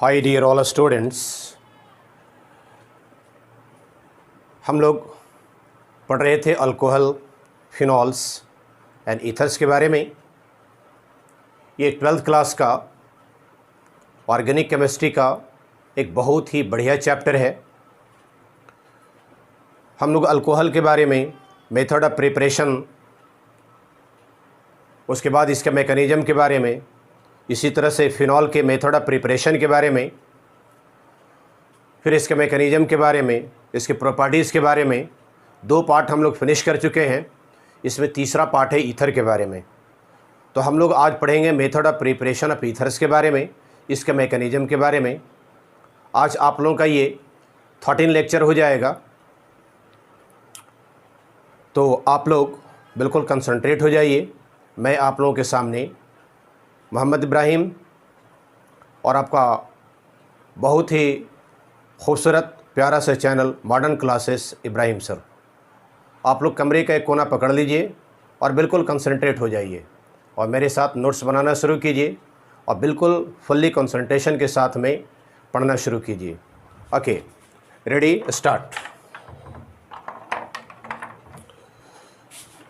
Hi dear all students, हम लोग पढ़ रहे थे अल्कोहल, फिनॉल्स एंड ईथर्स के बारे में। ये 12th क्लास का ऑर्गेनिक केमिस्ट्री का एक बहुत ही बढ़िया चैप्टर है। हम लोग अल्कोहल के बारे में, मेथड ऑफ प्रिपरेशन, उसके बाद इसके मैकेनिज़्म के बारे में, इसी तरह से फिनॉल के मेथड ऑफ प्रिपरेशन के बारे में, फिर इसके मैकेनिज़्म के बारे में, इसके प्रॉपर्टीज़ के बारे में 2 पार्ट हम लोग फिनिश कर चुके हैं। इसमें तीसरा पार्ट है ईथर के बारे में। तो हम लोग आज पढ़ेंगे method of preparation of ethers के बारे में, इसके मैकेनिज़्म के बारे में। आज आप लोगों का ये 13 लेक्चर हो जाएगा। तो आप लोग बिल्कुल कंसंट्रेट हो जाइए। मैं आप लोगों के सामने मोहम्मद इब्राहिम और आपका बहुत ही खूबसूरत प्यारा सा channel modern classes Ibrahim sir. आप लोग कमरे का एक कोना पकड़ लीजिए और बिल्कुल कंसंट्रेट हो जाइए और मेरे साथ नोट्स बनाना शुरू कीजिए और बिल्कुल फुल्ली कंसंट्रेशन के साथ में पढ़ना शुरू कीजिए। Okay, ready, start.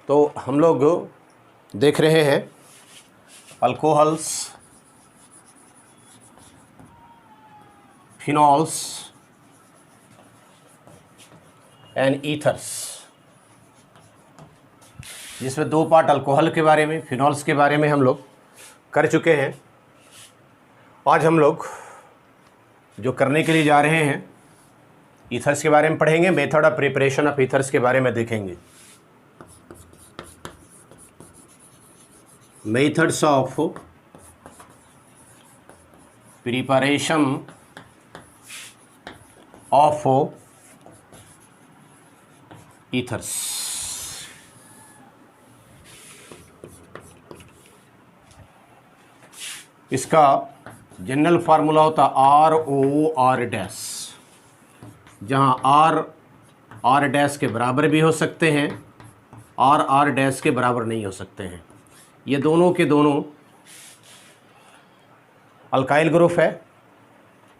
तो हम लोग देख रहे हैं अल्कोहल्स, फिनॉल्स एंड ईथर्स, जिसमें 2 पार्ट अल्कोहल के बारे में, फिनॉल्स के बारे में हम लोग कर चुके हैं। आज हम लोग जो करने के लिए जा रहे हैं, ईथर्स के बारे में पढ़ेंगे। Method of preparation of ethers के बारे में देखेंगे। Methods of preparation of ethers. इसका जनरल फार्मूला होता ROR डैश, जहाँ R डैश के बराबर भी हो सकते हैं, R डैश के बराबर नहीं हो सकते हैं। ये दोनों के दोनों अल्काइल ग्रुप है।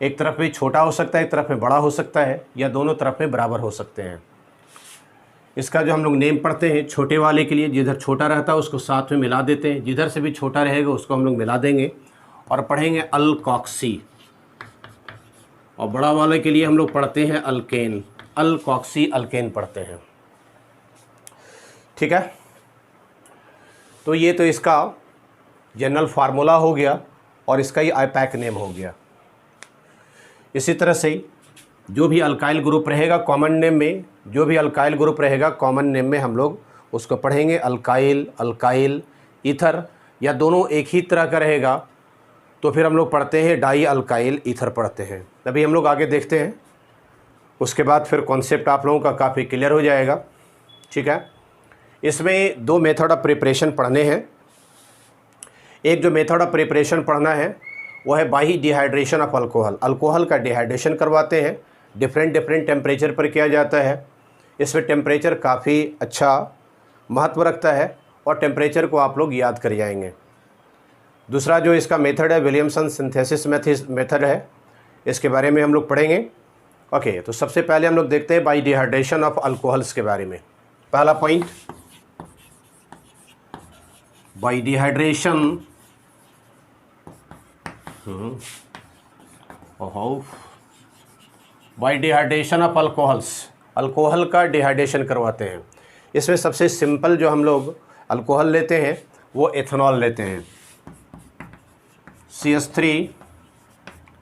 एक तरफ में छोटा हो सकता है, एक तरफ में बड़ा हो सकता है, या दोनों तरफ में बराबर हो सकते हैं। इसका जो हम लोग नेम पढ़ते हैं, छोटे वाले के लिए जिधर छोटा रहता है उसको साथ में मिला देते हैं, जिधर से भी छोटा रहेगा उसको हम लोग मिला देंगे और पढ़ेंगे अल्कॉक्सी। और बड़ा वाले के लिए हम लोग पढ़ते हैं अल्केन, अल्कॉक्सी अल्केन पढ़ते हैं। ठीक है, तो ये तो इसका जनरल फार्मूला हो गया और इसका ही आईपैक नेम हो गया। इसी तरह से जो भी अल्काइल ग्रुप रहेगा कॉमन नेम में, जो भी अल्काइल ग्रुप रहेगा कॉमन नेम में हम लोग उसको पढ़ेंगे अल्काइल, अल्काइल, ईथर, या दोनों एक ही तरह का रहेगा तो फिर हम लोग पढ़ते हैं डाई अल्काइल ईथर पढ़ते हैं। अभी हम लोग आगे देखते हैं, उसके बाद फिर कॉन्सेप्ट आप लोगों का काफ़ी क्लियर हो जाएगा। ठीक है, इसमें 2 मेथड ऑफ प्रिपरेशन पढ़ने हैं। एक जो मेथड ऑफ प्रिपरेशन पढ़ना है वो है by dehydration of alcohol. Alcohol का डिहाइड्रेशन करवाते हैं, डिफरेंट टेम्परेचर पर किया जाता है। इसमें टेम्परेचर काफ़ी अच्छा महत्व रखता है और टेम्परेचर को आप लोग याद कर जाएंगे। दूसरा जो इसका मेथड है विलियमसन सिंथेसिस मेथड है, इसके बारे में हम लोग पढ़ेंगे। ओके, तो सबसे पहले हम लोग देखते हैं बाई डिहाइड्रेशन ऑफ अल्कोहल्स के बारे में। पहला point, by dehydration by dehydration of alcohols, alcohol का डिहाइड्रेशन करवाते हैं। इसमें सबसे सिंपल जो हम लोग अल्कोहल लेते हैं वो एथेनॉल लेते हैं, CH3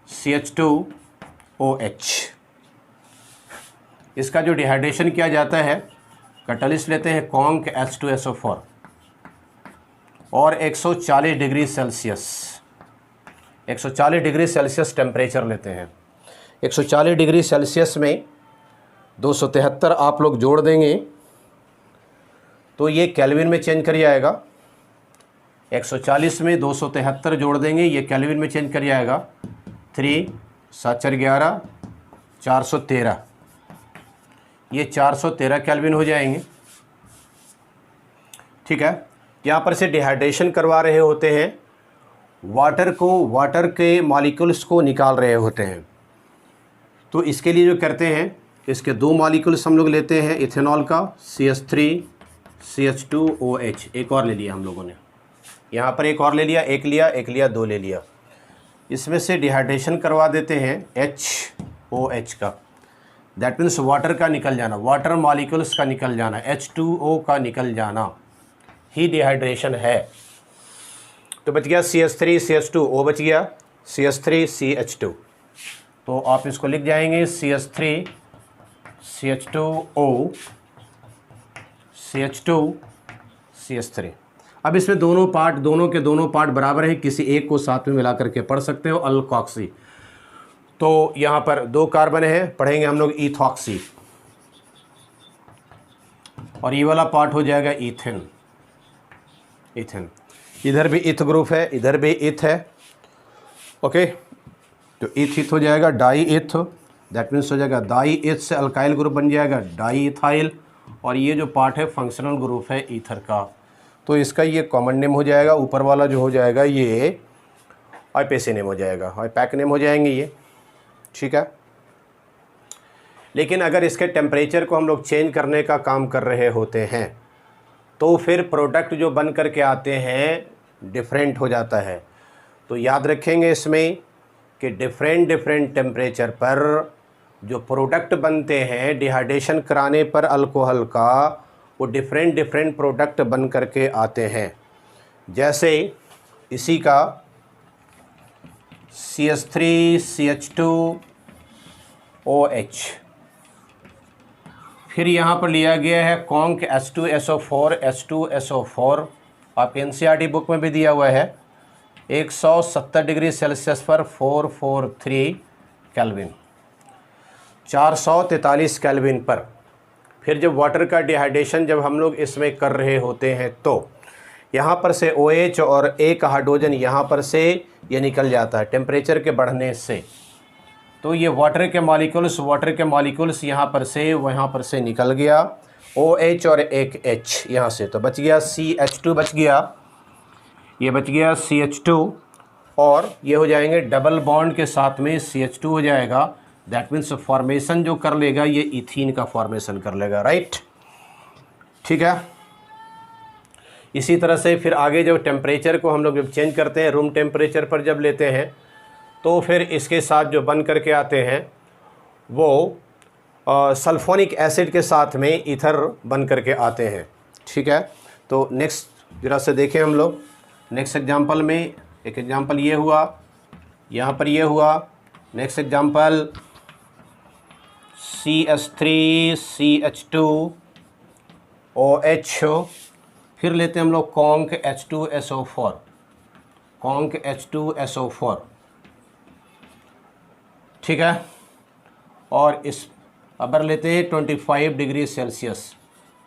CH2OH। इसका जो डिहाइड्रेशन किया जाता है, कैटलिस्ट लेते हैं कॉन्क H2SO4 और 140 degree Celsius, 140 degree Celsius temperature लेते हैं। 140 डिग्री सेल्सियस में 273 आप लोग जोड़ देंगे तो ये केल्विन में चेंज कर जाएगा। 140 में 273 जोड़ देंगे, ये केल्विन में चेंज कर जाएगा। 3 7 4 11 413, ये 413 केल्विन हो जाएंगे। ठीक है, यहाँ पर से डिहाइड्रेशन करवा रहे होते हैं वाटर के मॉलिक्यूल्स को निकाल रहे होते हैं। तो इसके लिए जो करते हैं, इसके दो मॉलिक्यूल्स हम लोग लेते हैं इथेनॉल का, CH3CH2OH, एक और ले लिया हम लोगों ने, यहाँ पर एक और ले लिया, एक लिया, दो ले लिया। इसमें से डिहाइड्रेशन करवा देते हैं HOH का, दैट मीन्स वाटर का निकल जाना, वाटर मॉलिक्यूल्स का निकल जाना, H2O का निकल जाना ही डिहाइड्रेशन है। तो बच गया CH3CH2O, बच गया CH3CH2। तो आप इसको लिख जाएंगे CH3CH2O CH2CH3। अब इसमें दोनों के दोनों पार्ट बराबर हैं, किसी एक को साथ में मिला करके पढ़ सकते हो, अल्कोक्सी। तो यहाँ पर 2 कार्बन है, पढ़ेंगे हम लोग इथॉक्सी, और ये वाला पार्ट हो जाएगा ईथेन। इधर भी इथ ग्रुप है, इधर भी इथ है, ओके। तो इथ हो जाएगा डाई इथ, दैट मीन्स हो जाएगा डाई इथ से अल्काइल ग्रुप बन जाएगा डाई इथाइल, और ये जो पार्ट है फंक्शनल ग्रुप है ईथर का, तो इसका ये कॉमन नेम हो जाएगा। ऊपर वाला जो हो जाएगा ये आईपीसी नेम हो जाएगा, आईपैक नेम हो जाएंगे ये, ठीक है। लेकिन अगर इसके टेम्परेचर को हम लोग चेंज करने का काम कर रहे होते हैं तो फिर प्रोडक्ट जो बन करके आते हैं डिफरेंट हो जाता है। तो याद रखेंगे इसमें कि डिफरेंट टेम्परेचर पर जो प्रोडक्ट बनते हैं डिहाइड्रेशन कराने पर अल्कोहल का, वो डिफरेंट प्रोडक्ट बन करके आते हैं। जैसे इसी का CH3CH2OH, फिर यहाँ पर लिया गया है कॉन्क H2SO4, आपके NCERT बुक में भी दिया हुआ है, 170 डिग्री सेल्सियस पर 443 केल्विन, 443 केल्विन पर। फिर जब वाटर का डिहाइड्रेशन जब हम लोग इसमें कर रहे होते हैं तो यहाँ पर से OH और एक हाइड्रोजन यहाँ पर से ये निकल जाता है टेम्परेचर के बढ़ने से। तो ये वाटर के मॉलिक्यूल्स यहाँ पर से निकल गया, OH और एक H यहाँ से, तो बच गया CH2, बच गया ये, बच गया CH2, और ये हो जाएंगे डबल बॉन्ड के साथ में CH2 हो जाएगा। दैट मीन्स फॉर्मेशन जो कर लेगा ये इथीन का फॉर्मेशन कर लेगा, राइट, ठीक है। इसी तरह से फिर आगे जब टेम्परेचर को हम लोग जब चेंज करते हैं, रूम टेम्परेचर पर जब लेते हैं, तो फिर इसके साथ जो बन करके आते हैं वो सल्फोनिक एसिड के साथ में ईथर बन करके आते हैं, ठीक है। तो नेक्स्ट जरा से देखें हम लोग, नेक्स्ट एग्जांपल में एक एग्जांपल ये हुआ, यहाँ पर ये हुआ, नेक्स्ट एग्जांपल CH3CH2OH, फिर लेते हैं हम लोग कॉन्क H2SO4, ठीक है। और इस अबर लेते हैं 25 degree Celsius,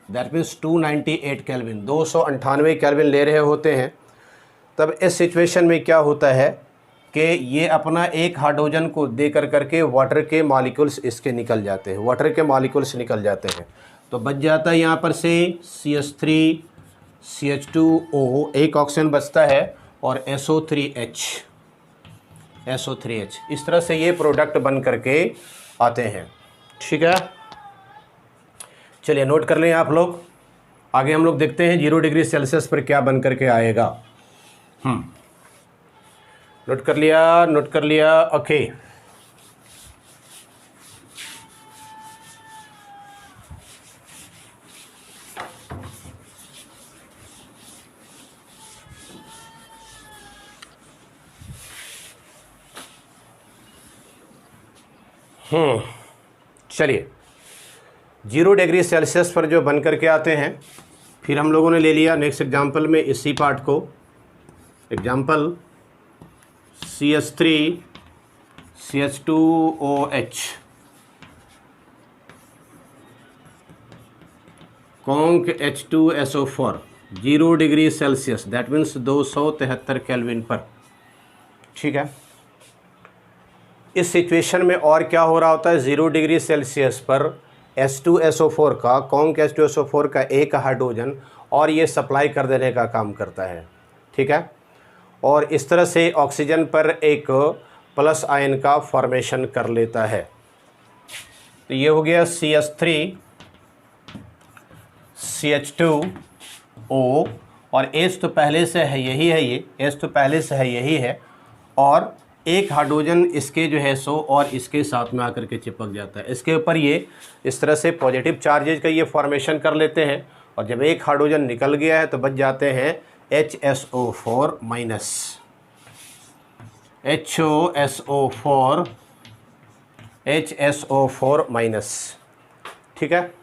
that means 298 kelvin, 298 kelvin ले रहे होते हैं। तब इस सिचुएशन में क्या होता है कि ये अपना एक हाइड्रोजन को दे करके वाटर के मॉलिक्यूल्स इसके निकल जाते हैं, तो बच जाता है यहाँ पर से CH3CH2O, एक ऑक्सीजन बचता है, और SO3H। इस तरह से ये प्रोडक्ट बन करके आते हैं, ठीक है। चलिए नोट कर लें आप लोग, आगे हम लोग देखते हैं 0 डिग्री सेल्सियस पर क्या बन करके आएगा। नोट कर लिया, ओके। चलिए 0 डिग्री सेल्सियस पर जो बन करके आते हैं, फिर हम लोगों ने ले लिया नेक्स्ट एग्जांपल में इसी पार्ट को, example CH3CH2OH, conc H2SO4, 0 degree Celsius, that means 273 kelvin पर, ठीक है। इस सिचुएशन में और क्या हो रहा होता है, 0 डिग्री सेल्सियस पर H2SO4 का, कॉन्क H2SO4 का एक हाइड्रोजन और ये सप्लाई कर देने का काम करता है, ठीक है। और इस तरह से ऑक्सीजन पर एक प्लस आयन का फॉर्मेशन कर लेता है। तो ये हो गया CH3 CH2O, और H तो पहले से है यही है, ये H तो पहले से है यही है, और एक हाइड्रोजन इसके जो है सो और इसके साथ में आकर के चिपक जाता है। इसके ऊपर ये इस तरह से पॉजिटिव चार्जेज का ये फॉर्मेशन कर लेते हैं, और जब एक हाइड्रोजन निकल गया है तो बच जाते हैं HSO4 माइनस, HSO4 माइनस। ठीक है,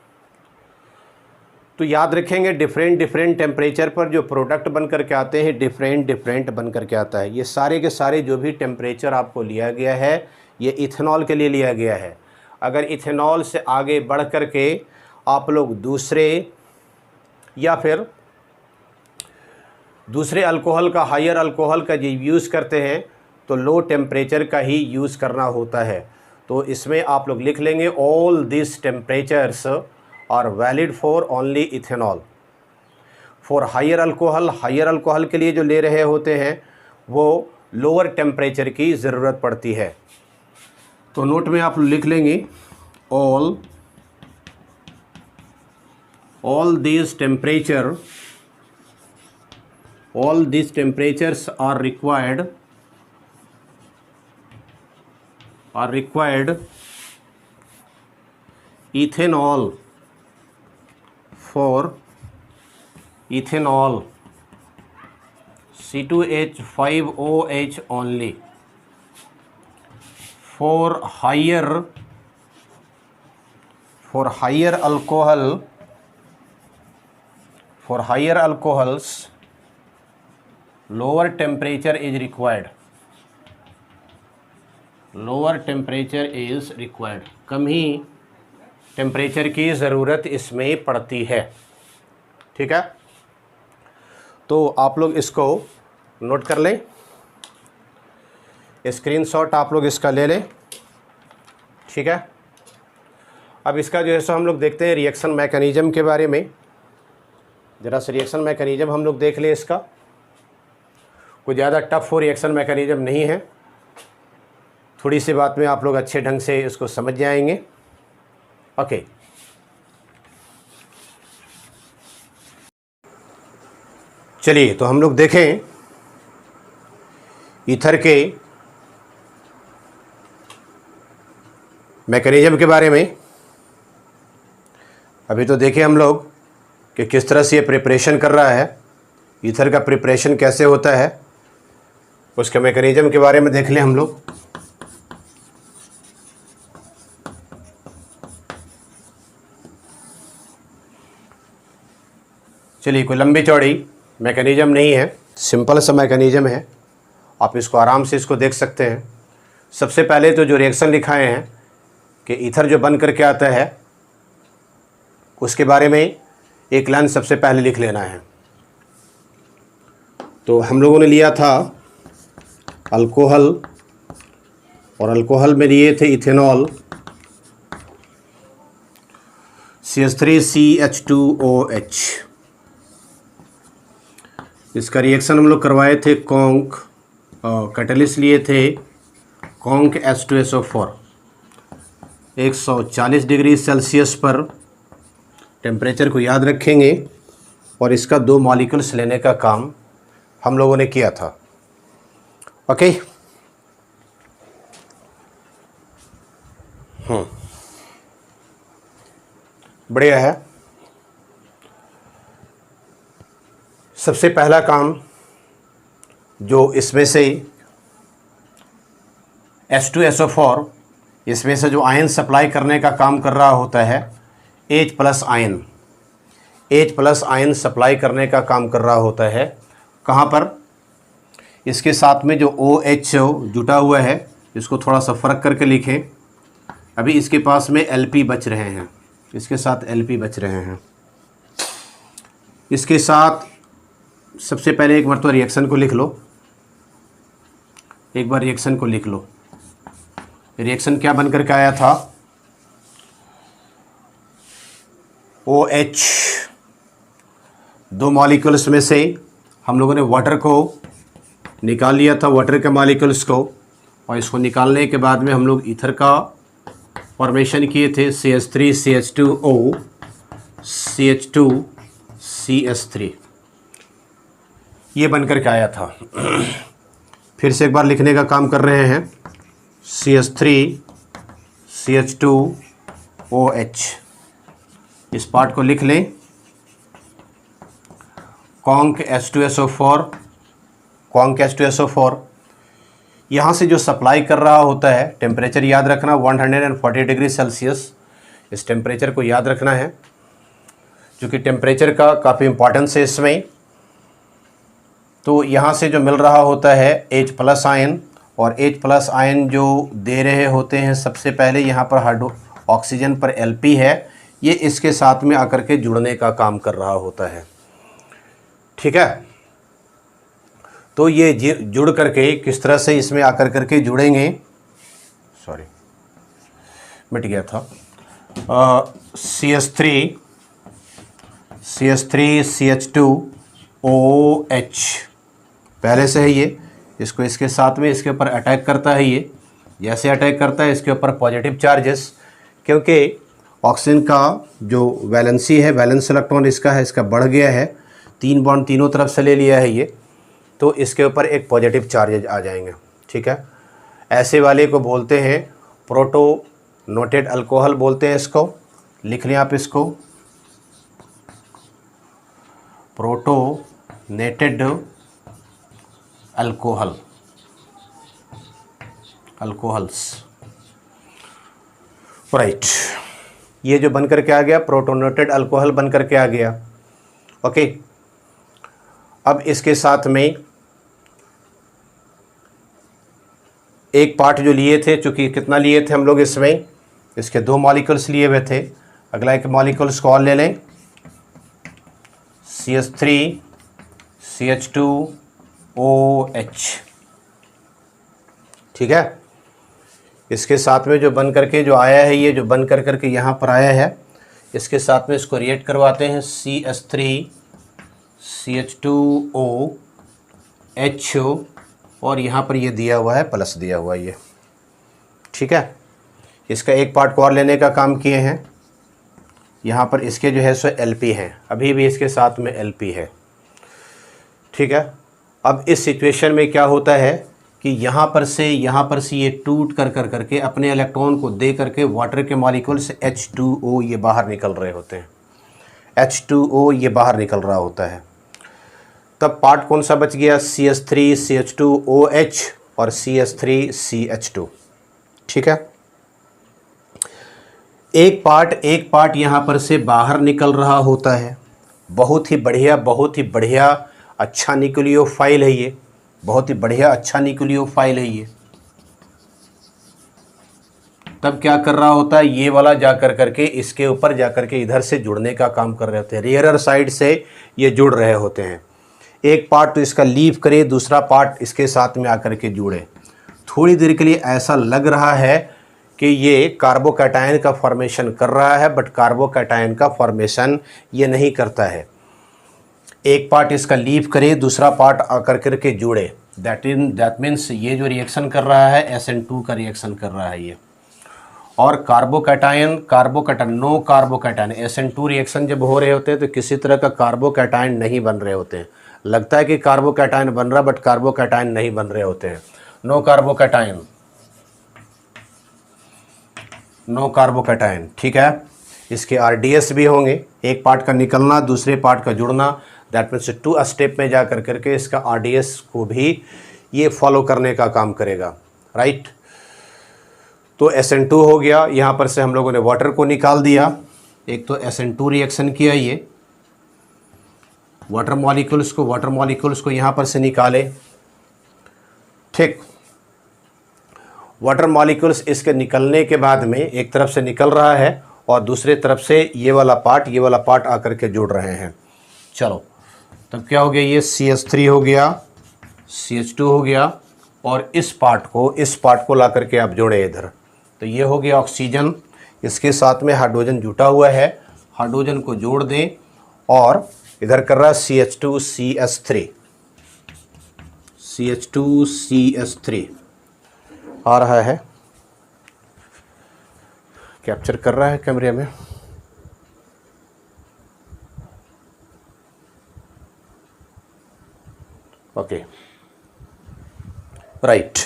तो याद रखेंगे डिफरेंट टेम्परेचर पर जो प्रोडक्ट बन करके आते हैं डिफरेंट बन करके आता है। ये सारे के सारे जो भी टेम्परेचर आपको लिया गया है ये इथेनॉल के लिए लिया गया है। अगर इथेनॉल से आगे बढ़ कर के आप लोग दूसरे या फिर दूसरे अल्कोहल का, हायर अल्कोहल का जो यूज़ करते हैं तो लो टेम्परेचर का ही यूज़ करना होता है। तो इसमें आप लोग लिख लेंगे all this temperatures are valid for only ethanol. For higher alcohol के लिए जो ले रहे होते हैं वो लोअर टेम्परेचर की ज़रूरत पड़ती है। तो नोट में आप लिख लेंगे all this temperatures are required ethanol for ethanol C2H5OH only. For higher alcohols lower temperature is required. Come he temperature की ज़रूरत इसमें पड़ती है। ठीक है, तो आप लोग इसको नोट कर लें, स्क्रीनशॉट आप लोग इसका ले लें। ठीक है, अब इसका जो है सो हम लोग देखते हैं रिएक्शन मैकेनिज़्म के बारे में। ज़रा सा रिएक्शन मैकेनिज़्म हम लोग देख लें। इसका कोई ज़्यादा टफ हो रिएक्शन मैकेनिज़्म नहीं है, थोड़ी सी बात में आप लोग अच्छे ढंग से इसको समझ जाएंगे। ओके, चलिए तो हम लोग देखें ईथर के मैकेनिज़्म के बारे में। अभी तो देखें हम लोग कि किस तरह से ये प्रिपरेशन कर रहा है, ईथर का प्रिपरेशन कैसे होता है, उसके मैकेनिज़्म के बारे में देख लें हम लोग। चलिए, कोई लंबी चौड़ी मैकेनिज़्म नहीं है, सिंपल सा मैकेनिज़्म है, आप इसको आराम से इसको देख सकते हैं। सबसे पहले तो जो रिएक्शन लिखाए हैं कि ईथर जो बन करके आता है उसके बारे में एक लाइन सबसे पहले लिख लेना है। तो हम लोगों ने लिया था अल्कोहल, और अल्कोहल में लिए थे इथेनॉल CH3CH2OH। इसका रिएक्शन हम लोग करवाए थे कॉन्क, कैटलिस्ट लिए थे कॉन्क H2SO4। 140 डिग्री सेल्सियस पर टेम्परेचर को याद रखेंगे, और इसका 2 मॉलिक्यूल्स लेने का काम हम लोगों ने किया था। ओके, बढ़िया है। सबसे पहला काम जो इसमें से H2SO4 इसमें से जो आयन सप्लाई करने का काम कर रहा होता है, H+ आयन सप्लाई करने का काम कर रहा होता है। कहाँ पर? इसके साथ में जो OH जुटा हुआ है, इसको थोड़ा सा फ़र्क करके लिखें। अभी इसके पास में Lp बच रहे हैं, इसके साथ Lp बच रहे हैं। इसके साथ सबसे पहले एक बार तो रिएक्शन को लिख लो, एक बार रिएक्शन को लिख लो। रिएक्शन क्या बन करके आया था? OH, 2 मॉलिक्यूल्स में से हम लोगों ने वाटर को निकाल लिया था वाटर के मॉलिक्यूल्स को, और इसको निकालने के बाद में हम लोग ईथर का फॉर्मेशन किए थे, CH3 CH2O CH2 CS3, ये बनकर के आया था। फिर से एक बार लिखने का काम कर रहे हैं, CH3 CH2OH, इस पार्ट को लिख लें, कॉन्क H2SO4, कॉन्क H2SO4, यहाँ से जो सप्लाई कर रहा होता है, टेम्परेचर याद रखना 140 डिग्री सेल्सियस, इस टेम्परेचर को याद रखना है, क्योंकि टेम्परेचर का काफ़ी इम्पोर्टेंस है इसमें। तो यहाँ से जो मिल रहा होता है H+ आयन, और H+ आयन जो दे रहे होते हैं सबसे पहले यहाँ पर हाइड्रो ऑक्सीजन पर Lp है, ये इसके साथ में आकर के जुड़ने का काम कर रहा होता है। ठीक है, तो ये जुड़ करके किस तरह से इसमें आकर करके जुड़ेंगे, सॉरी मिट गया था, CH3 CH2OH पहले से है ये, इसको इसके साथ में इसके ऊपर अटैक करता है, ये जैसे अटैक करता है इसके ऊपर पॉजिटिव चार्जेस, क्योंकि ऑक्सीजन का जो वैलेंसी है, वैलेंस इलेक्ट्रॉन इसका है, इसका बढ़ गया है, 3 बॉन्ड तीनों तरफ से ले लिया है ये, तो इसके ऊपर एक पॉजिटिव चार्जेज आ जाएंगे। ठीक है, ऐसे वाले को बोलते हैं प्रोटोनेटेड अल्कोहल बोलते हैं इसको, लिख लें आप इसको, प्रोटोनेटेड अल्कोहल, अल्कोहल्स, राइट। ये जो बन करके आ गया प्रोटोनेटेड अल्कोहल बन करके आ गया। ओके, अब इसके साथ में एक पार्ट जो लिए थे, चूँकि कितना लिए थे हम लोग इसमें, इसके 2 मॉलिक्यूल्स लिए हुए थे, अगला एक मॉलिक्यूल्स को और ले लें, CH3 CH2OH। ठीक है, इसके साथ में जो बन करके जो आया है, ये जो बन कर करके यहाँ पर आया है, इसके साथ में इसको रिएक्ट करवाते हैं, CH3 CH2OH, और यहाँ पर ये दिया हुआ है प्लस दिया हुआ है ये। ठीक है, इसका एक पार्ट को और लेने का काम किए हैं, यहाँ पर इसके जो है सो Lp हैं, अभी भी इसके साथ में Lp है। ठीक है, अब इस सिचुएशन में क्या होता है कि यहाँ पर से ये टूट कर करके अपने इलेक्ट्रॉन को दे करके वाटर के मॉलिक्यूल से H2O ये बाहर निकल रहे होते हैं, H2O ये बाहर निकल रहा होता है। तब पार्ट कौन सा बच गया, CH3 CH2OH और CH3 CH2। ठीक है, एक पार्ट यहाँ पर से बाहर निकल रहा होता है, बहुत ही बढ़िया अच्छा न्यूक्लियोफाइल है ये, बहुत ही बढ़िया अच्छा न्यूक्लियोफाइल है ये। तब क्या कर रहा होता है, ये वाला जाकर करके इसके ऊपर जाकर के इधर से जुड़ने का काम कर रहे होते हैं, रेयरर साइड से ये जुड़ रहे होते हैं। एक पार्ट तो इसका लीव करे, दूसरा पार्ट इसके साथ में आकर के जुड़े। थोड़ी देर के लिए ऐसा लग रहा है कि ये कार्बोकैटायन का फॉर्मेशन कर रहा है, बट कार्बोकैटायन का फॉर्मेशन ये नहीं करता है। एक पार्ट इसका लीव करे, दूसरा पार्ट आकर करके जुड़े, दैट मीन्स ये जो रिएक्शन कर रहा है SN2 का रिएक्शन कर रहा है ये। और carbocation no carbocation SN2 reaction जब हो रहे होते हैं तो किसी तरह का कार्बोकैटायन नहीं बन रहे होते हैं, लगता है कि कार्बोकैटायन बन रहा, बट कार्बोकैटायन नहीं बन रहे होते हैं, नो कार्बोकैटायन। ठीक है, इसके RDS भी होंगे, एक पार्ट का निकलना दूसरे पार्ट का जुड़ना, दैट मीन्स 2 स्टेप में जा कर करके इसका RDS को भी ये फॉलो करने का काम करेगा, राइट। तो SN2 हो गया, यहाँ पर से हम लोगों ने वाटर को निकाल दिया, एक तो SN2 रिएक्शन किया, ये वाटर मॉलिक्यूल्स को यहाँ पर से निकाले। ठीक, वाटर मॉलिक्यूल्स इसके निकलने के बाद में एक तरफ से निकल रहा है और दूसरे तरफ से ये वाला पार्ट आकर के जुड़ रहे हैं। चलो, तब क्या हो गया, ये CH3 हो गया, CH2 हो गया, और इस पार्ट को ला करके आप जोड़े इधर, तो ये हो गया ऑक्सीजन, इसके साथ में हाइड्रोजन जुटा हुआ है, हाइड्रोजन को जोड़ दें, और इधर कर रहा है CH2 CH3 CH2CH3 आ रहा है, कैप्चर कर रहा है कैमरे में। ओके, राइट,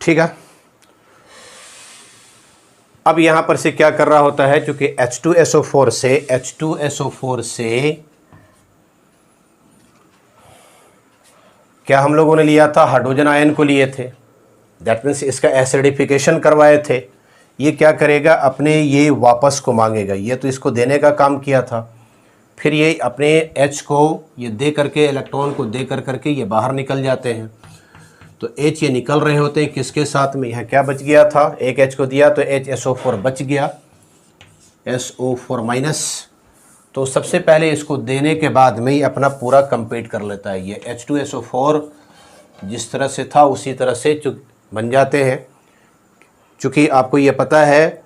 ठीक है। अब यहां पर से क्या कर रहा होता है, चूंकि H2SO4 से क्या हम लोगों ने लिया था, हाइड्रोजन आयन को लिए थे, दैट मीन्स इसका एसिडिफिकेशन करवाए थे। ये क्या करेगा, अपने ये वापस को मांगेगा, ये तो इसको देने का काम किया था, फिर ये अपने H को ये दे करके, इलेक्ट्रॉन को दे करके ये बाहर निकल जाते हैं। तो H ये निकल रहे होते हैं किसके साथ में, यहाँ क्या बच गया था, एक H को दिया तो HSO4 बच गया, SO4 माइनस। तो सबसे पहले इसको देने के बाद में ही अपना पूरा कंप्लीट कर लेता है। ये H2SO4 जिस तरह से था उसी तरह से बन जाते हैं। चूँकि आपको ये पता है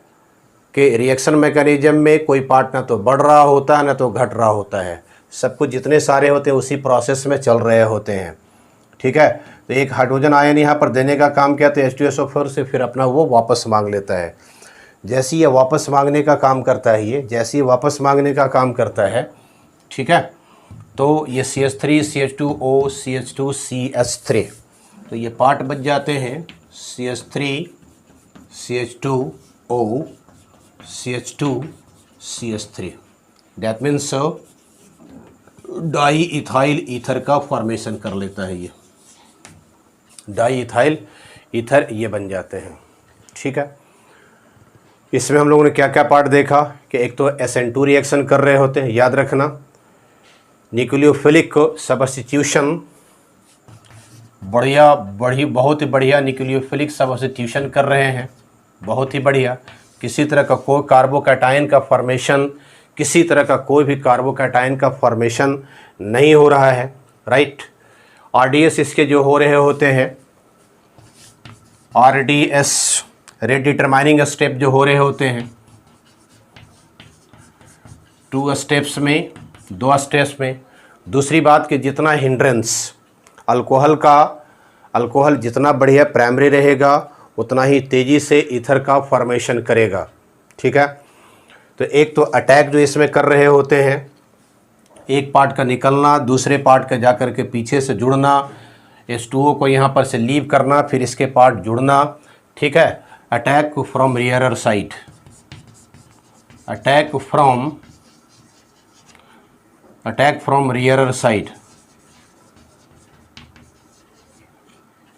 कि रिएक्शन मैकेनिज्म में कोई पार्ट ना तो बढ़ रहा होता है ना तो घट रहा होता है, सब कुछ जितने सारे होते हैं उसी प्रोसेस में चल रहे होते हैं, ठीक है। तो एक हाइड्रोजन आयन यहाँ पर देने का काम किया तो H2SO4 से फिर अपना वो वापस मांग लेता है। जैसे ये वापस मांगने का काम करता है, ये जैसे ही वापस मांगने का काम करता है, ठीक है, तो ये CH3 CH2O CH2 CH3, तो ये पार्ट बच जाते हैं CH3 CH2O CH2 CH3। That means di ethyl ether का फॉर्मेशन कर लेता है, ये डाई इथाइल ईथर ये बन जाते हैं, ठीक है। इसमें हम लोगों ने क्या क्या पार्ट देखा कि एक तो SN2 रिएक्शन कर रहे होते हैं, याद रखना, न्यूक्लियोफिलिक सब्स्टिट्यूशन, बहुत ही बढ़िया न्यूक्लियोफिलिक सब्स्टिट्यूशन कर रहे हैं, बहुत ही बढ़िया। किसी तरह का कोई कार्बोकैटायन का फॉर्मेशन, किसी तरह का कोई भी कार्बोकैटायन का फॉर्मेशन नहीं हो रहा है, राइट। RDS इसके जो हो रहे होते हैं, RDS रेट डिटरमाइनिंग स्टेप जो हो रहे होते हैं, 2 स्टेप्स में, 2 स्टेप्स में। दूसरी बात कि जितना हिंड्रेंस अल्कोहल जितना बढ़िया प्राइमरी रहेगा उतना ही तेज़ी से ईथर का फॉर्मेशन करेगा, ठीक है। तो एक तो अटैक जो इसमें कर रहे होते हैं, एक पार्ट का निकलना, दूसरे पार्ट का जा कर के पीछे से जुड़ना, H2O को यहाँ पर से लीव करना, फिर इसके पार्ट जुड़ना, ठीक है। Attack from rearer side, attack from rearer side,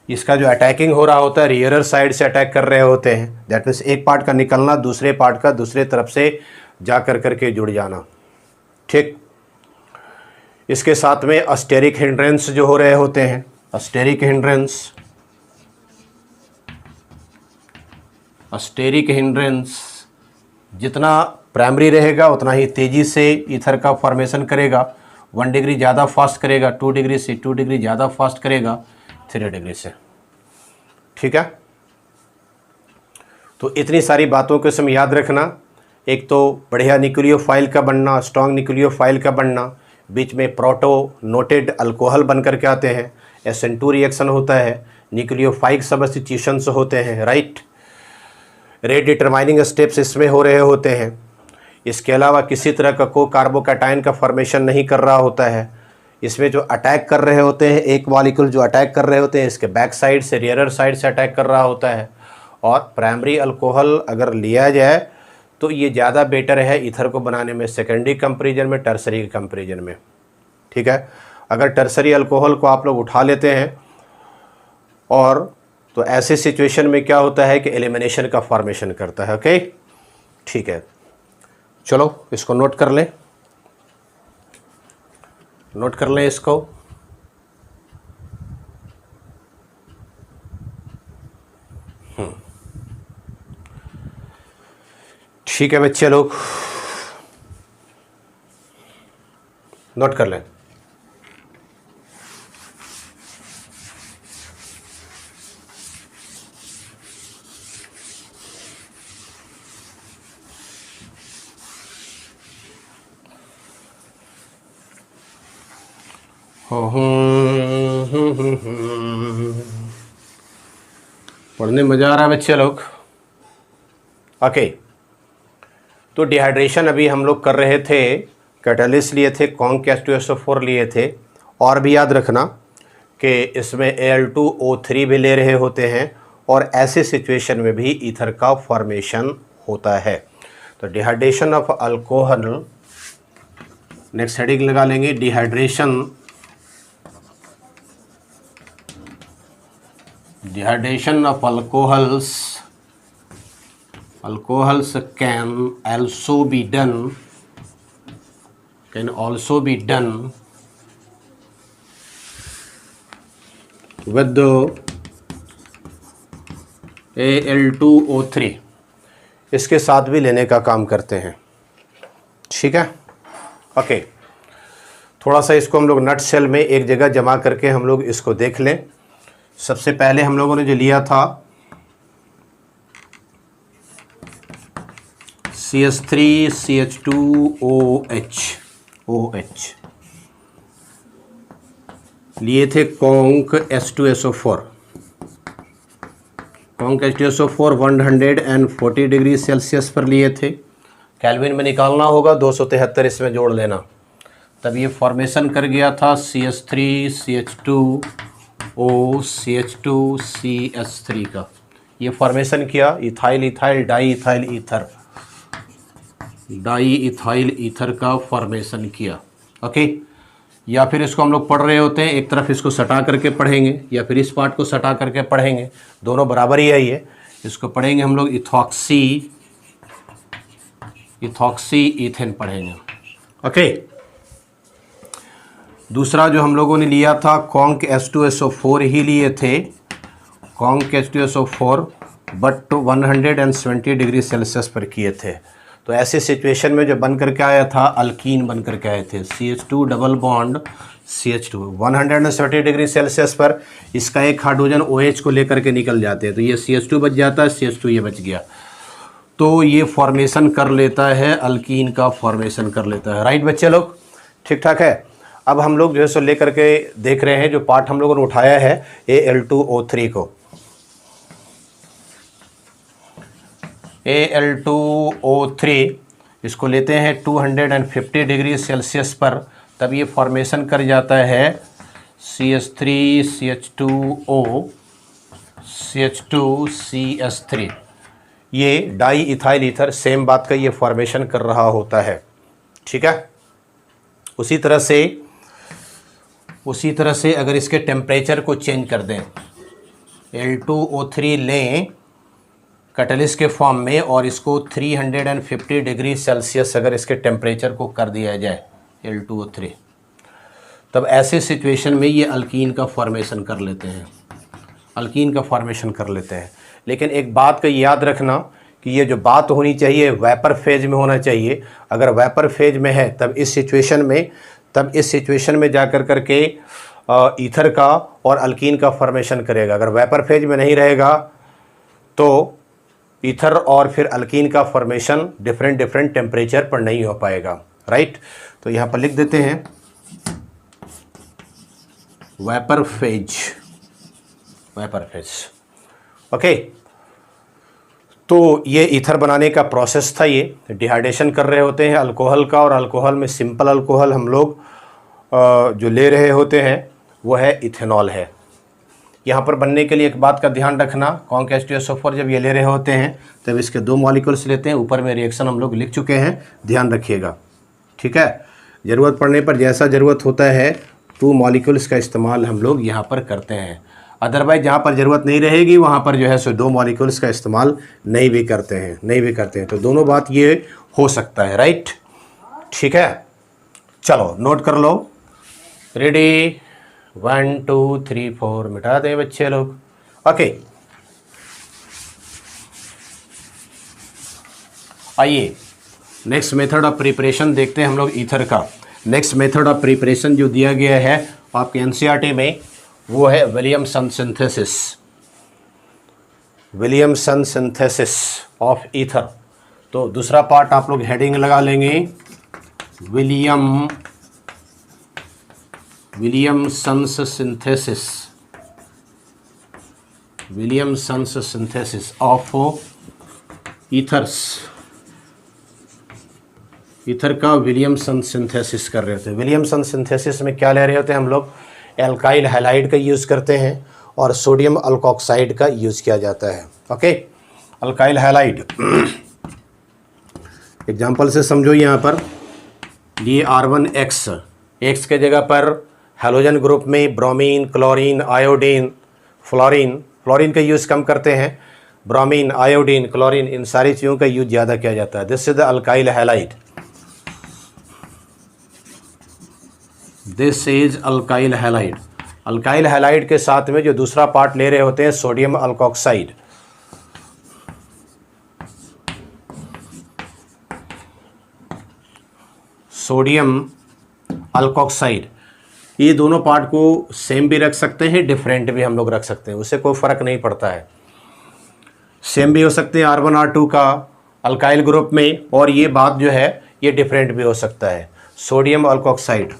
इसका जो अटैकिंग हो रहा होता है रियरर साइड से अटैक कर रहे होते हैं। दैट मीन्स एक पार्ट का निकलना, दूसरे पार्ट का दूसरे तरफ से जा कर के जुड़ जाना, ठीक। इसके साथ में अस्टेरिक हिंड्रेंस जो हो रहे होते हैं, अस्टेरिक हिंड्रेंस जितना प्राइमरी रहेगा उतना ही तेज़ी से ईथर का फॉर्मेशन करेगा। 1 डिग्री ज़्यादा फास्ट करेगा, 2 डिग्री से 2 डिग्री ज़्यादा फास्ट करेगा 3 डिग्री से, ठीक है। तो इतनी सारी बातों को इसमें याद रखना। एक तो बढ़िया न्यूक्लियोफाइल का बनना, स्ट्रॉन्ग न्यूक्लियोफाइल का बनना, बीच में प्रोटोनोटेड अल्कोहल बन करके आते हैं, SN2 रिएक्शन होता है, न्यूक्लियोफाइक सब्स्टिट्यूशंस होते हैं, राइट। रेट डिटरमाइनिंग स्टेप्स इसमें हो रहे होते हैं। इसके अलावा किसी तरह का कोई कार्बोकैटायन का फॉर्मेशन नहीं कर रहा होता है। इसमें जो अटैक कर रहे होते हैं, एक मॉलिक्यूल जो अटैक कर रहे होते हैं इसके बैक साइड से, रियरर साइड से अटैक कर रहा होता है। और प्राइमरी अल्कोहल अगर लिया जाए तो ये ज़्यादा बेटर है ईथर को बनाने में, सेकेंडरी कंपेरिजन में, टर्सरी कंपेरिजन में, ठीक है। अगर टर्सरी अल्कोहल को आप लोग उठा लेते हैं और तो ऐसे सिचुएशन में क्या होता है कि एलिमिनेशन का फॉर्मेशन करता है, ओके, ठीक है। चलो इसको नोट कर लें, इसको। ठीक है बच्चे लोग, नोट कर लें। पढ़ने मज़ा आ रहा है बच्चे लोग। ओके, तो डिहाइड्रेशन अभी हम लोग कर रहे थे, कैटलिस्ट लिए थे, कॉन्क H2SO4 लिए थे, और भी याद रखना कि इसमें Al2O3 भी ले रहे होते हैं, और ऐसे सिचुएशन में भी ईथर का फॉर्मेशन होता है। तो dehydration of alcohol, next heading लगा लेंगे, dehydration of alcohols can also be done with the Al2O3, इसके साथ भी लेने का काम करते हैं। ठीक है, ओके। थोड़ा सा इसको हम लोग नट शेल में एक जगह जमा करके हम लोग इसको देख लें। सबसे पहले हम लोगों ने जो लिया था CH3CH2OH लिए थे conc H2SO4। Conc H2SO4 140 degree Celsius पर लिए थे। केल्विन में निकालना होगा, 273 इसमें जोड़ लेना। तब ये फॉर्मेशन कर गया था CH3CH2OCH2CH3 का। ये फॉर्मेशन किया ethyl ethyl di ethyl ether का फॉर्मेशन किया। ओके, या फिर इसको हम लोग पढ़ रहे होते हैं, एक तरफ इसको सटा करके पढ़ेंगे या फिर इस पार्ट को सटा करके पढ़ेंगे, दोनों बराबर ही है। इसको पढ़ेंगे हम लोग इथॉक्सी ईथेन पढ़ेंगे। ओके, दूसरा जो हम लोगों ने लिया था कॉन्क H2SO4 ही लिए थे, conc H2SO4 but 170 degree Celsius पर किए थे। तो ऐसे सिचुएशन में जो बन करके आया था, अल्कीन बन करके आए थे, CH2 double bond CH2 170 degree Celsius पर इसका एक हाइड्रोजन OH को लेकर के निकल जाते हैं, तो ये CH2 बच जाता है, CH2 ये बच गया, तो ये फॉर्मेशन कर लेता है, अल्कीन का फॉर्मेशन कर लेता है। राइट बच्चे लोग, ठीक ठाक है। अब हम लोग जो है सो लेकर के देख रहे हैं, जो पार्ट हम लोगों ने उठाया है Al2O3 को, Al2O3 इसको लेते हैं 250 डिग्री सेल्सियस पर, तब ये फॉर्मेशन कर जाता है CH3CH2OCH2CH3। ये डाई इथाइल ईथर सेम बात का ये फॉर्मेशन कर रहा होता है। ठीक है, उसी तरह से अगर इसके टेम्परेचर को चेंज कर दें, Al2O3 लें कैटलिस्ट के फॉर्म में और इसको 350 डिग्री सेल्सियस अगर इसके टेम्परेचर को कर दिया जाए Al2O3, तब ऐसे सिचुएशन में ये अल्कीन का फॉर्मेशन कर लेते हैं। लेकिन एक बात का याद रखना कि ये जो बात होनी चाहिए वेपर फेज में होना चाहिए। अगर वेपर फेज में है तब इस सिचुएशन में जाकर करके ईथर का और अल्कीन का फॉर्मेशन करेगा। अगर वेपर फेज में नहीं रहेगा तो ईथर और फिर अल्कीन का फॉर्मेशन डिफरेंट टेम्परेचर पर नहीं हो पाएगा। राइट, तो यहाँ पर लिख देते हैं वेपर फेज। ओके, तो ये ईथर बनाने का प्रोसेस था। ये डिहाइड्रेशन कर रहे होते हैं अल्कोहल का, और अल्कोहल में सिंपल अल्कोहल हम लोग जो ले रहे होते हैं वो है इथेनॉल है। यहाँ पर बनने के लिए एक बात का ध्यान रखना, कॉन्क H2SO4 जब ये ले रहे होते हैं तब इसके 2 मॉलिक्यूल्स लेते हैं। ऊपर में रिएक्शन हम लोग लिख चुके हैं, ध्यान रखिएगा। ठीक है, ज़रूरत पड़ने पर जैसा ज़रूरत होता है 2 मॉलिक्यूल्स का इस्तेमाल हम लोग यहाँ पर करते हैं। अदरवाइज जहाँ पर ज़रूरत नहीं रहेगी वहाँ पर जो है सो 2 मॉलिक्यूल्स का इस्तेमाल नहीं भी करते हैं। तो दोनों बात ये हो सकता है। राइट, ठीक है, चलो नोट कर लो। रेडी, 1 2 3 4 मिटा दें बच्चे लोग। ओके, आइए नेक्स्ट मेथड ऑफ प्रिपरेशन देखते हैं हम लोग ईथर का। नेक्स्ट मेथड ऑफ प्रिपरेशन जो दिया गया है आपके एनसीईआरटी में वो है विलियमसन सिंथेसिस ऑफ ईथर। तो दूसरा पार्ट आप लोग हेडिंग लगा लेंगे Williamson's synthesis of ethers. Ether का विलियमसन सिंथेसिस कर रहे होते हैं। विलियमसन सिंथेसिस में क्या ले रहे होते हैं हम लोग? एल्काइल हैलाइड का यूज़ करते हैं और सोडियम अल्कोक्साइड का यूज़ किया जाता है। ओके, अल्काइल हैलाइड एग्जांपल से समझो। यहाँ पर ये R1X, X के जगह पर हैलोजन ग्रुप में ब्रोमीन, क्लोरीन, आयोडीन, फ्लोरीन का यूज़ कम करते हैं। ब्रोमीन, आयोडीन, क्लोरीन, इन सारी चीज़ों का यूज ज़्यादा किया जाता है। This is the alkyl halide. This is alkyl halide. Alkyl halide के साथ में जो दूसरा पार्ट ले रहे होते हैं सोडियम अल्कोक्साइड। सोडियम अल्कोक्साइड, ये दोनों पार्ट को सेम भी रख सकते हैं, डिफरेंट भी हम लोग रख सकते हैं, उससे कोई फ़र्क नहीं पड़ता है। सेम भी हो सकते हैं R1 R2 का अल्काइल ग्रुप में, और ये बात जो है ये डिफरेंट भी हो सकता है। सोडियम अल्कोक्साइड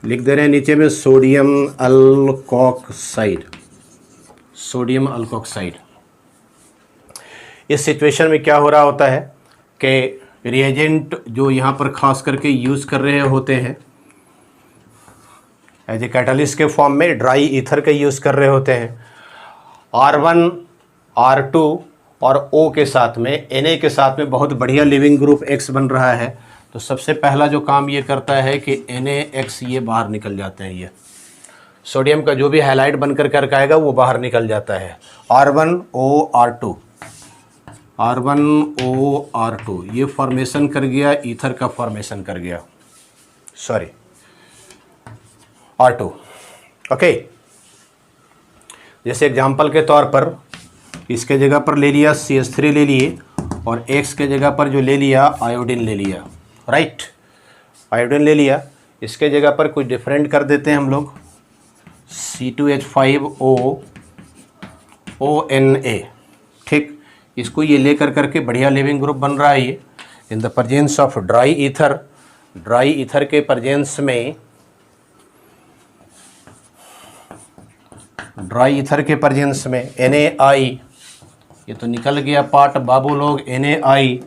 लिख दे रहे हैं नीचे में, सोडियम अल्कोक्साइड। Sodium alkoxide. इस सिचुएशन में क्या हो रहा होता है कि रिएजेंट जो यहाँ पर खास करके यूज़ कर रहे होते हैं एज ए कैटलिस्ट के फॉर्म में ड्राई ईथर का यूज़ कर रहे होते हैं। R1 R2 और O के साथ में Na के साथ में बहुत बढ़िया लिविंग ग्रुप X बन रहा है। तो सबसे पहला जो काम ये करता है कि NaX ये बाहर निकल जाते हैं। ये सोडियम का जो भी हैलाइड बनकर करके आएगा वो बाहर निकल जाता है। R1O R2 ये फॉर्मेशन कर गया, ईथर का फॉर्मेशन कर गया, सॉरी R2। ओके, जैसे एग्जांपल के तौर पर इसके जगह पर ले लिया CH3 ले लिए, और X के जगह पर जो ले लिया आयोडीन ले लिया, राइट, आयोडीन ले लिया। इसके जगह पर कुछ डिफरेंट कर देते हैं हम लोग, C2H5ONA, ठीक। इसको ये लेकर करके बढ़िया लिविंग ग्रुप बन रहा है ये in the presence of dry ether. Dry ether के प्रेजेंस में, ड्राई ईथर के प्रेजेंस में NaI, ये तो निकल गया पार्ट बाबू लोग, NaI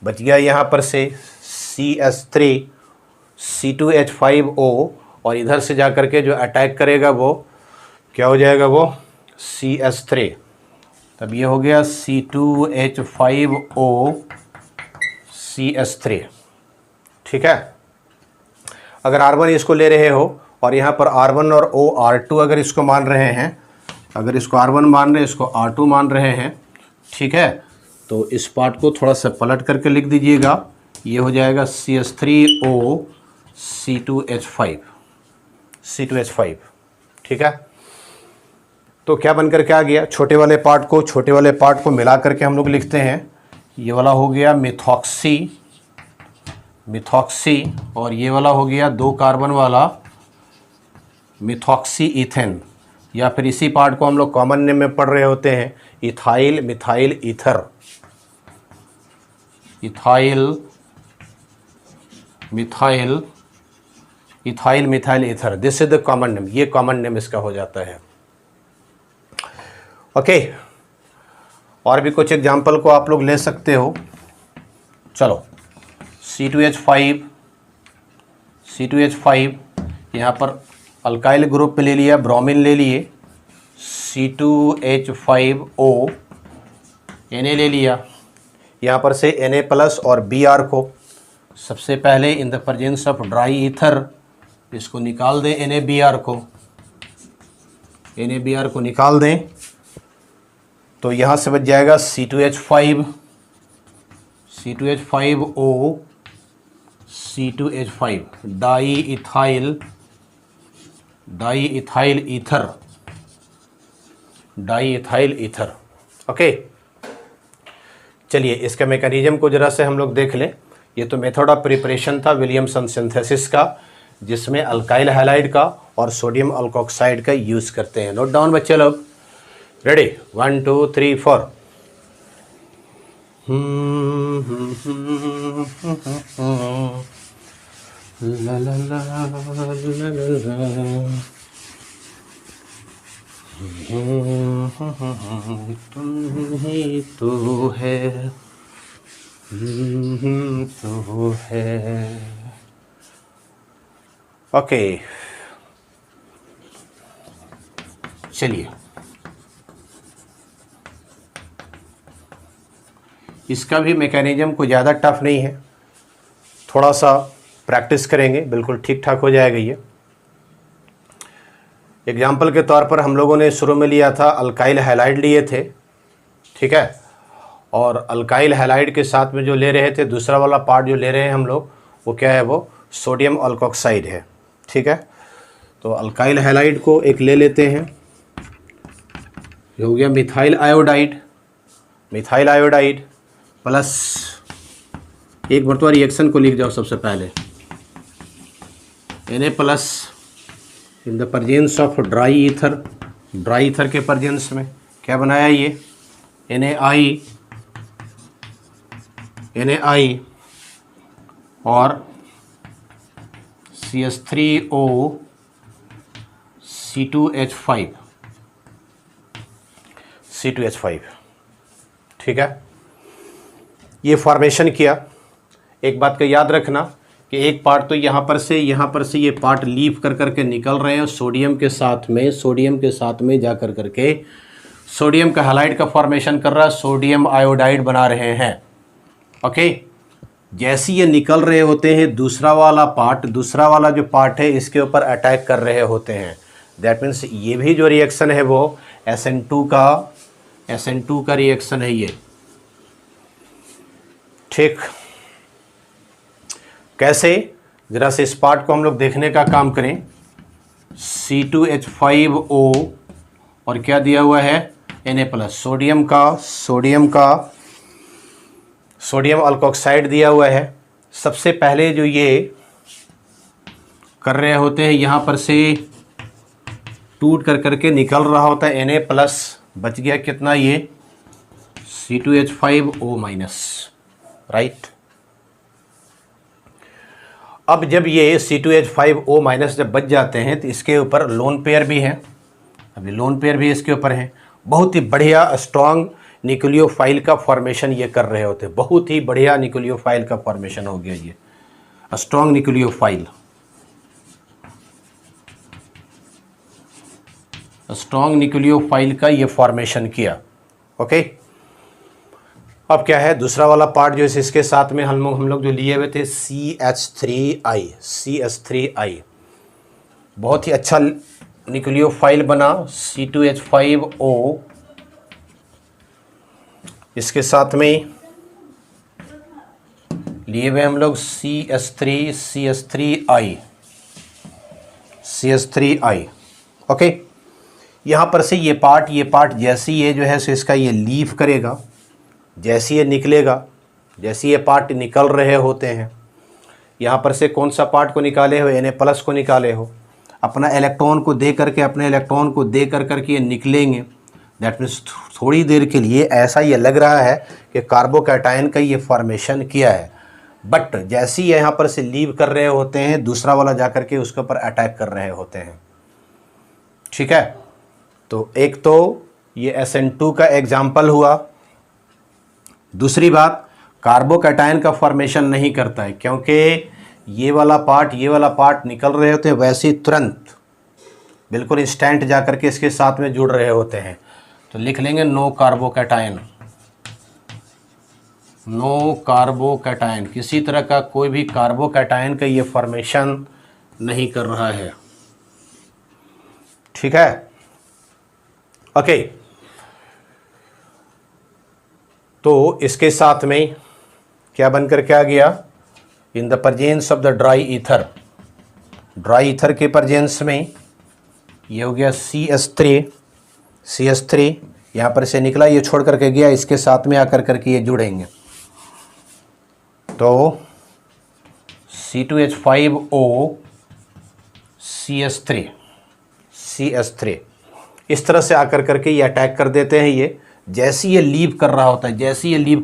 बच गया यहाँ पर से CH3 C2H5O, और इधर से जा कर के जो अटैक करेगा वो क्या हो जाएगा, वो CH3। तब ये हो गया C2H5O CH3, ठीक है। अगर R1 इसको ले रहे हो और यहाँ पर R1 और O R2 अगर इसको मान रहे हैं, अगर इसको R1 मान रहे हैं, इसको R2 मान रहे हैं, ठीक है, तो इस पार्ट को थोड़ा सा पलट करके लिख दीजिएगा। ये हो जाएगा CH3O C2H5, ठीक है। तो क्या बन करके आ गया, छोटे वाले पार्ट को मिला करके हम लोग लिखते हैं, ये वाला हो गया मिथॉक्सी, और ये वाला हो गया 2 कार्बन वाला मिथॉक्सी ईथेन, या फिर इसी पार्ट को हम लोग कॉमन नेम में पढ़ रहे होते हैं ethyl methyl ether, ethyl methyl ether. This is the common name, ये कॉमन नेम इसका हो जाता है। ओके, और भी कुछ एग्जाम्पल को आप लोग ले सकते हो। चलो, C2H5 यहाँ पर अल्काइल ग्रुप पे ले लिया, ब्रोमीन ले लिए, C2H5O, Na ले लिया, यहाँ पर से Na+ और Br को सबसे पहले in the presence of dry ether इसको निकाल दें, NaBr को निकाल दें, तो यहाँ से बच जाएगा C2H5O C2H5 di ethyl ether. Okay, चलिए इसका मैकेनिज्म को जरा से हम लोग देख लें। ये तो मेथड ऑफ प्रिपरेशन था विलियमसन सिंथेसिस का, जिसमें अल्काइल हैलाइड का और सोडियम अल्कोक्साइड का यूज़ करते हैं। नोट डाउन बच्चे लोग, रेडी, 1 2 3 4। ला ला ला ला ला ला। तुम ही तो है, तो है। ओके, चलिए इसका भी मैकेनिज्म को ज़्यादा टफ नहीं है, थोड़ा सा प्रैक्टिस करेंगे बिल्कुल ठीक ठाक हो जाएगा ये। एग्जाम्पल के तौर पर हम लोगों ने शुरू में लिया था अल्काइल हैलाइड लिए थे, ठीक है, और अल्काइल हैलाइड के साथ में जो ले रहे थे दूसरा वाला पार्ट जो ले रहे हैं हम लोग वो क्या है, वो सोडियम अल्कोक्साइड है, ठीक है। तो अल्काइल हैलाइड को एक ले लेते हैं, ये हो गया methyl iodide, methyl iodide plus एक मरतबा रिएक्शन को लिख जाओ सबसे पहले, Na plus in the presence of dry ether, dry ether के प्रेजेंस में क्या बनाया ये NaI और CH3O C2H5, ठीक है। ये फॉर्मेशन किया। एक बात का याद रखना कि एक पार्ट तो यहाँ पर से ये पार्ट लीव कर करके निकल रहे हैं सोडियम के साथ में जा कर करके सोडियम का हैलाइड का फॉर्मेशन कर रहा है, सोडियम आयोडाइड बना रहे हैं। ओके, जैसे ये निकल रहे होते हैं दूसरा वाला जो पार्ट है इसके ऊपर अटैक कर रहे होते हैं। दैट मीन्स ये भी जो रिएक्शन है वो SN2 का रिएक्शन है ये, ठीक। कैसे, ज़रा से इस पार्ट को हम लोग देखने का काम करें। C2H5O और क्या दिया हुआ है Na प्लस, सोडियम अल्कोक्साइड दिया हुआ है। सबसे पहले जो ये कर रहे होते हैं यहाँ पर से टूट कर करके निकल रहा होता है Na प्लस, बच गया कितना ये C2H5O माइनस, राइट। अब जब ये C2H5O माइनस जब बच जाते हैं तो इसके ऊपर लोन पेयर भी है, अभी लोन पेयर भी इसके ऊपर है। बहुत ही बढ़िया स्ट्रॉन्ग न्यूक्लियोफाइल का फॉर्मेशन ये कर रहे होते हैं, बहुत ही बढ़िया न्यूक्लियोफाइल का फॉर्मेशन हो गया ये, स्ट्रॉन्ग न्यूक्लियोफाइल, स्ट्रॉन्ग न्यूक्लियोफाइल का ये फॉर्मेशन किया। ओके, अब क्या है दूसरा वाला पार्ट जो है इसके साथ में हम लोग जो लिए हुए थे CH3I, बहुत ही अच्छा न्यूक्लियोफाइल बना। C2H5O इसके साथ में लिए हुए हम लोग CH3I। ओके, यहाँ पर से ये पार्ट जैसे ये जो है सो इसका ये लीव करेगा, जैसे ये निकलेगा, जैसे ये पार्ट निकल रहे होते हैं, यहाँ पर से कौन सा पार्ट को निकाले हो, Na प्लस को निकाले हो, अपने इलेक्ट्रॉन को दे करके ये निकलेंगे। दैट मीन्स थोड़ी देर के लिए ऐसा ये लग रहा है कि कार्बोकैटायन का ये फॉर्मेशन किया है, बट जैसे ही यहाँ पर से लीव कर रहे होते हैं दूसरा वाला जा कर के उसके ऊपर अटैक कर रहे होते हैं, ठीक है। तो एक तो ये SN2 का एग्जाम्पल हुआ। दूसरी बात, कार्बोकैटायन का फॉर्मेशन नहीं करता है क्योंकि ये वाला पार्ट निकल रहे होते हैं, वैसे ही तुरंत बिल्कुल इंस्टेंट जा कर के इसके साथ में जुड़ रहे होते हैं। तो लिख लेंगे नो कार्बोकैटायन, किसी तरह का कोई भी कार्बोकैटायन का ये फॉर्मेशन नहीं कर रहा है, ठीक है। ओके, तो इसके साथ में क्या बनकर क्या गया, in the presence of the dry ether के प्रेजेंस में ये हो गया CH3 यहाँ पर से निकला, ये छोड़ करके गया, इसके साथ में आकर करके ये जुड़ेंगे तो C2H5O CH3 इस तरह से आकर करके ये अटैक कर देते हैं। ये जैसे ये लीव कर रहा होता है, लीव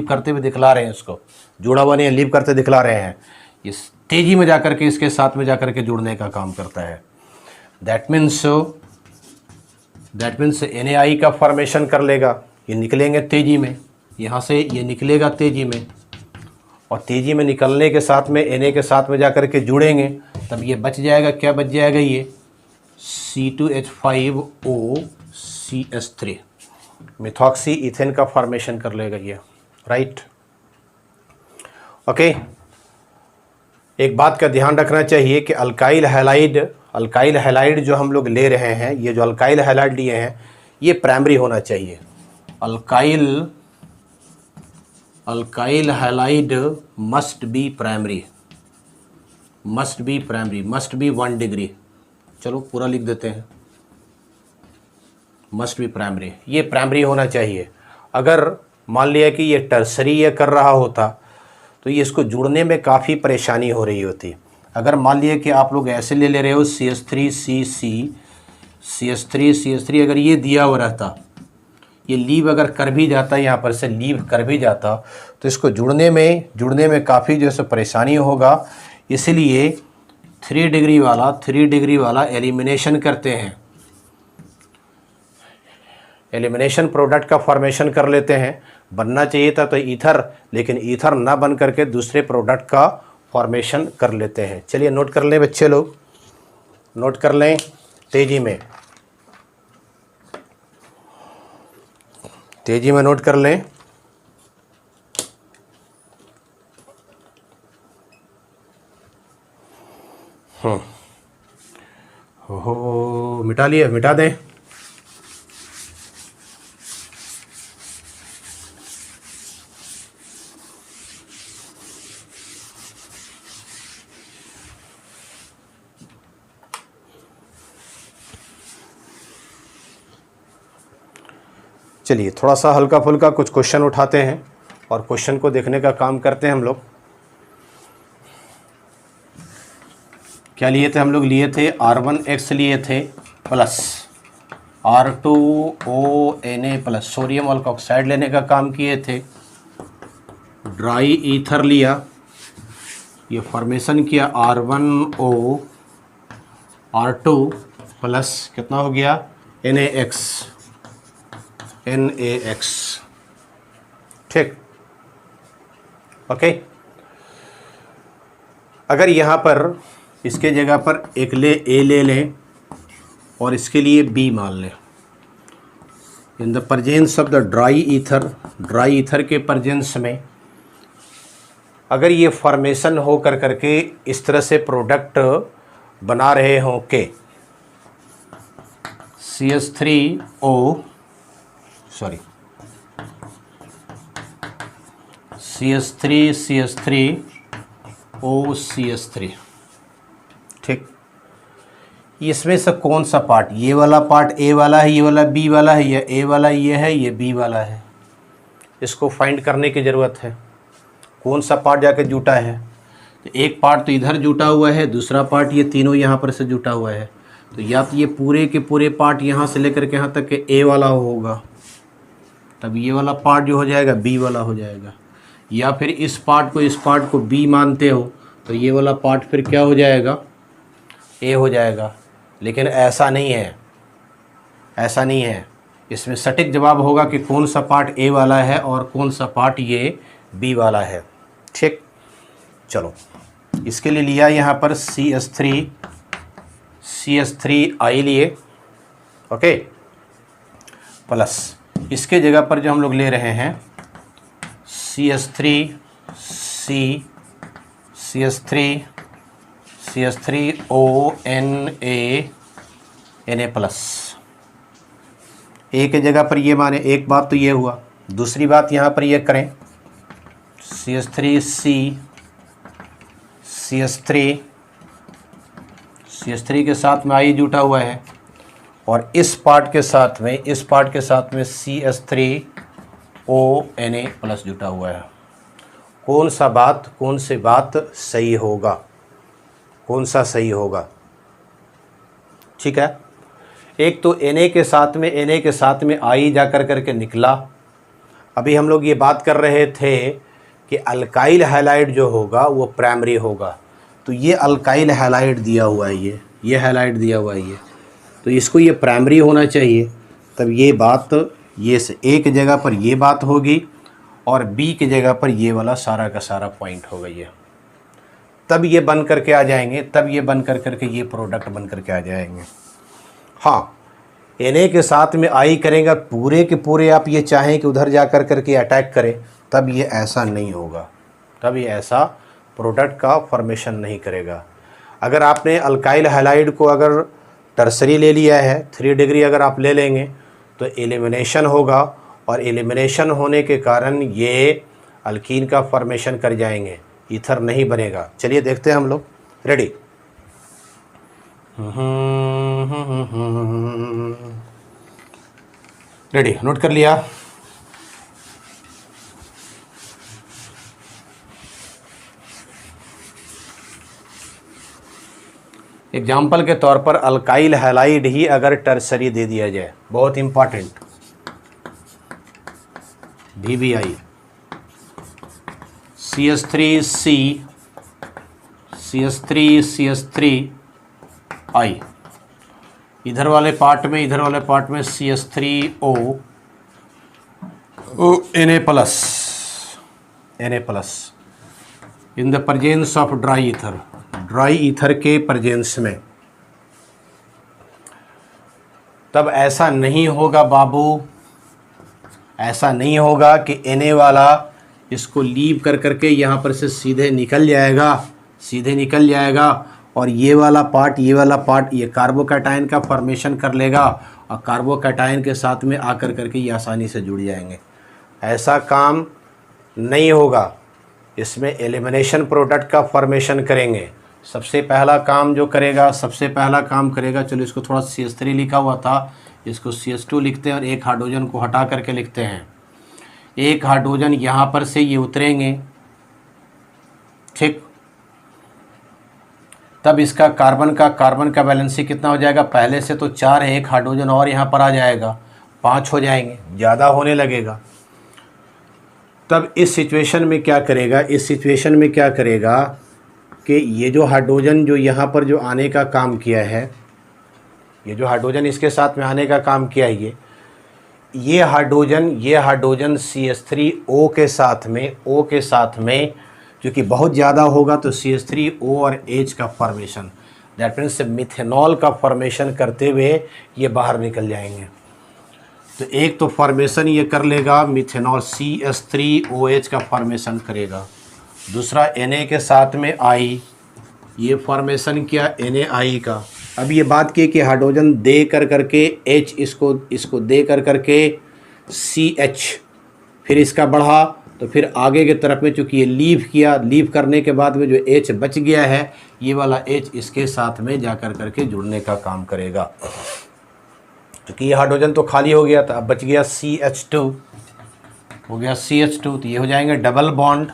करते हुए दिखला रहे हैं, इसको जुड़ा हुआ नहीं, लीव करते दिखला रहे हैं। इस तेज़ी में जाकर के इसके साथ में जाकर के जुड़ने का काम करता है। दैट मीन्स NaI का फॉर्मेशन कर लेगा, ये निकलेंगे तेज़ी में, यहाँ से ये निकलेगा तेज़ी में, और तेज़ी में निकलने के साथ में Na के साथ में जाकर के जुड़ेंगे, तब ये बच जाएगा, क्या बच जाएगा, ये C2H5OCH3 मिथॉक्सी इथेन का फॉर्मेशन कर लेगा ये, राइट। ओके, एक बात का ध्यान रखना चाहिए कि अल्काइल हैलाइड जो हम लोग ले रहे हैं, ये जो अल्काइल हैलाइड लिए हैं ये प्राइमरी होना चाहिए। Alkyl halide must be primary, must be 1 degree. चलो पूरा लिख देते हैं, मस्ट बी प्राइमरी, ये प्राइमरी होना चाहिए। अगर मान लिया कि ये टर्सरी ये कर रहा होता तो ये इसको जुड़ने में काफ़ी परेशानी हो रही होती। अगर मान लिया कि आप लोग ऐसे ले रहे हो CH3 अगर ये दिया हुआ रहता, ये लीव अगर कर भी जाता, यहाँ पर से लीव कर भी जाता, तो इसको जुड़ने में काफ़ी जो है परेशानी होगा। इसलिए 3 डिग्री वाला एलिमिनेशन करते हैं, एलिमिनेशन प्रोडक्ट का फॉर्मेशन कर लेते हैं। बनना चाहिए था तो ईथर, लेकिन ईथर ना बन करके दूसरे प्रोडक्ट का फॉर्मेशन कर लेते हैं। चलिए नोट कर लें बच्चे लोग, नोट कर लें तेज़ी में नोट कर लें। हो मिटा लिए, मिटा दें। चलिए थोड़ा सा हल्का फुल्का कुछ क्वेश्चन उठाते हैं और क्वेश्चन को देखने का काम करते हैं हम लोग। क्या लिए थे हम लोग? लिए थे R1X लिए थे plus R2ONA plus sodium alkoxide लेने का काम किए थे। ड्राई ईथर लिया, ये फॉर्मेशन किया R1O R2 प्लस कितना हो गया NaX, ठीक। ओके, अगर यहाँ पर इसके जगह पर एक A ले लें और इसके लिए B मान लें। In the presence of the dry ether के प्रेजेंस में अगर ये फॉर्मेशन हो कर करके इस तरह से प्रोडक्ट बना रहे हों के CH3OCH3, ठीक। इसमें से कौन सा पार्ट, ये वाला पार्ट A वाला है, ये वाला B वाला है, या A वाला ये है, ये B वाला है, इसको फाइंड करने की ज़रूरत है। कौन सा पार्ट जाके जुटा है? तो एक पार्ट तो इधर जुटा हुआ है, दूसरा पार्ट ये तीनों यहाँ पर से जुटा हुआ है। तो या तो ये पूरे के पूरे पार्ट यहाँ से लेकर के यहाँ तक के A वाला होगा, तब ये वाला पार्ट जो हो जाएगा B वाला हो जाएगा। या फिर इस पार्ट को B मानते हो तो ये वाला पार्ट फिर क्या हो जाएगा? A हो जाएगा। लेकिन ऐसा नहीं है, इसमें सटीक जवाब होगा कि कौन सा पार्ट A वाला है और कौन सा पार्ट ये B वाला है, ठीक। चलो इसके लिए लिया यहाँ पर CH3I लिए, ओके, प्लस इसके जगह पर जो हम लोग ले रहे हैं CH3ONA प्लस। ए के जगह पर ये माने, एक बात तो ये हुआ। दूसरी बात यहाँ पर ये करें CH3 के साथ में I जुटा हुआ है और इस पार्ट के साथ में CH3ONA प्लस जुटा हुआ है। कौन सी बात सही होगा? कौन सा सही होगा? ठीक है, एक तो Na के साथ में I जा करके निकला। अभी हम लोग ये बात कर रहे थे कि अल्काइल हैलाइड जो होगा वो प्राइमरी होगा। तो ये अल्काइल हैलाइड दिया हुआ है, ये हैलाइड दिया हुआ है ये, तो इसको ये प्राइमरी होना चाहिए। तब ये बात ये से एक जगह पर ये बात होगी और बी की जगह पर ये वाला सारा का सारा पॉइंट होगा ये, तब ये बन करके आ जाएंगे, तब ये बन कर करके ये प्रोडक्ट बन करके आ जाएंगे। हाँ, Na के साथ में आई करेंगे, पूरे के पूरे आप ये चाहें कि उधर जा कर करके अटैक करें, तब ये ऐसा नहीं होगा, तब ये ऐसा प्रोडक्ट का फॉर्मेशन नहीं करेगा। अगर आपने अल्काइल हैलाइड को अगर टर्सरी ले लिया है, 3 डिग्री अगर आप ले लेंगे तो एलिमिनेशन होगा, और एलिमिनेशन होने के कारण ये अल्कीन का फॉर्मेशन कर जाएंगे, ईथर नहीं बनेगा। चलिए देखते हैं हम लोग, रेडी। रेडी, नोट कर लिया। एग्जाम्पल के तौर पर अल्काइल हैलाइड ही अगर टर्सरी दे दिया जाए, बहुत इंपॉर्टेंट, VBI CH3C CH3I, इधर वाले पार्ट में CH3O Na plus in the presence of dry ether के प्रेजेंस में। तब ऐसा नहीं होगा बाबू, ऐसा नहीं होगा कि Na वाला इसको लीव कर करके यहाँ पर से सीधे निकल जाएगा और ये वाला पार्ट ये कार्बोकैटायन का फॉर्मेशन कर लेगा और कार्बोकैटायन के साथ में आकर करके ये आसानी से जुड़ जाएंगे। ऐसा काम नहीं होगा, इसमें एलिमिनेशन प्रोडक्ट का फॉर्मेशन करेंगे। सबसे पहला काम करेगा, चलो इसको थोड़ा CH3 लिखा हुआ था, इसको CH2 लिखते हैं और एक हाइड्रोजन को हटा करके लिखते हैं। एक हाइड्रोजन यहाँ पर से ये उतरेंगे, ठीक। तब इसका कार्बन का वैलेंसी कितना हो जाएगा, पहले से तो 4 है, एक हाइड्रोजन और यहाँ पर आ जाएगा, 5 हो जाएंगे, ज़्यादा होने लगेगा। तब इस सिचुएशन में क्या करेगा कि ये जो हाइड्रोजन जो यहाँ पर जो आने का काम किया है, ये जो हाइड्रोजन इसके साथ में आने का काम किया है, ये हाइड्रोजन CH3O के साथ में क्योंकि बहुत ज़्यादा होगा तो CH3O और H का फॉर्मेशन, दैट मीन्स मिथेनॉल का फॉर्मेशन करते हुए ये बाहर निकल जाएंगे। तो एक तो फॉर्मेशन ये कर लेगा, मिथेनॉल CH3OH का फॉर्मेशन करेगा। दूसरा Na के साथ में I, ये फॉर्मेशन किया NaI का। अब ये बात की कि हाइड्रोजन दे कर करके H इसको दे कर करके CH, फिर इसका बढ़ा तो फिर आगे के तरफ में चूँकि ये लीव करने के बाद में जो H बच गया है, ये वाला H इसके साथ में जा कर करके जुड़ने का काम करेगा। क्योंकि ये हाइड्रोजन तो खाली हो गया था, अब बच गया CH2, हो गया CH2, तो ये हो जाएंगे डबल बॉन्ड,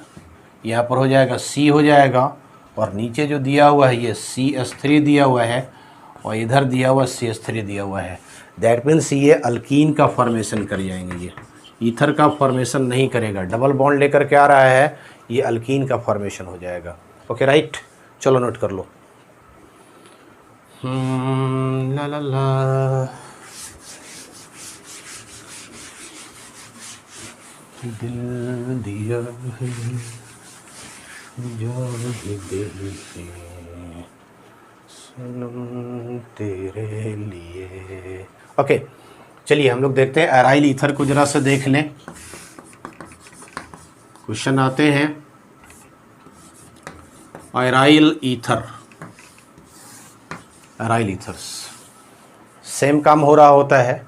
यहाँ पर हो जाएगा C हो जाएगा और नीचे जो दिया हुआ है ये CH3 दिया हुआ है और इधर दिया हुआ CH3 दिया हुआ है। दैट मीन्स ये अल्कीन का फॉर्मेशन कर जाएंगे, ये ईथर का फॉर्मेशन नहीं करेगा। डबल बॉन्ड लेकर के आ रहा है, ये अल्कीन का फॉर्मेशन हो जाएगा। ओके राइट, चलो नोट कर लो। ला ला ला, दिल दिया है दिल से सनम तेरे लिए। ओके चलिए हम लोग देखते हैं एराइल ईथर को जरा से देख लें। क्वेश्चन आते हैं, एराइल ईथर्स सेम काम हो रहा होता है,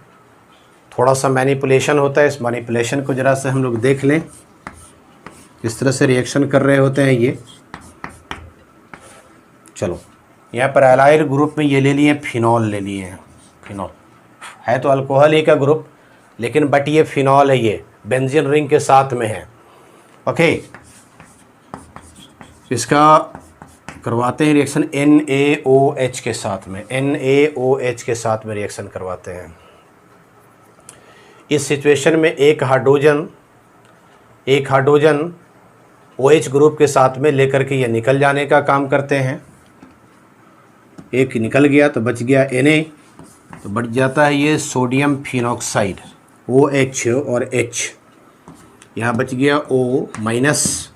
थोड़ा सा मैनिपुलेशन होता है। इस मैनिपुलेशन को जरा से हम लोग देख लें, किस तरह से रिएक्शन कर रहे होते हैं ये। चलो यहाँ पर एलाइल ग्रुप में ये ले लिए फिनॉल, ले लिए हैं फिनॉल, है तो अल्कोहल ही का ग्रुप लेकिन बट ये फिनॉल है, ये बेंजीन रिंग के साथ में है। ओके इसका करवाते हैं रिएक्शन NaOH के साथ में, NaOH के साथ में रिएक्शन करवाते हैं। इस सिचुएशन में एक हाइड्रोजन OH ग्रुप के साथ में लेकर के ये निकल जाने का काम करते हैं। एक निकल गया तो बच गया Na, तो बच जाता है ये सोडियम फिनॉक्साइड OH और H, यहाँ बच गया O माइनस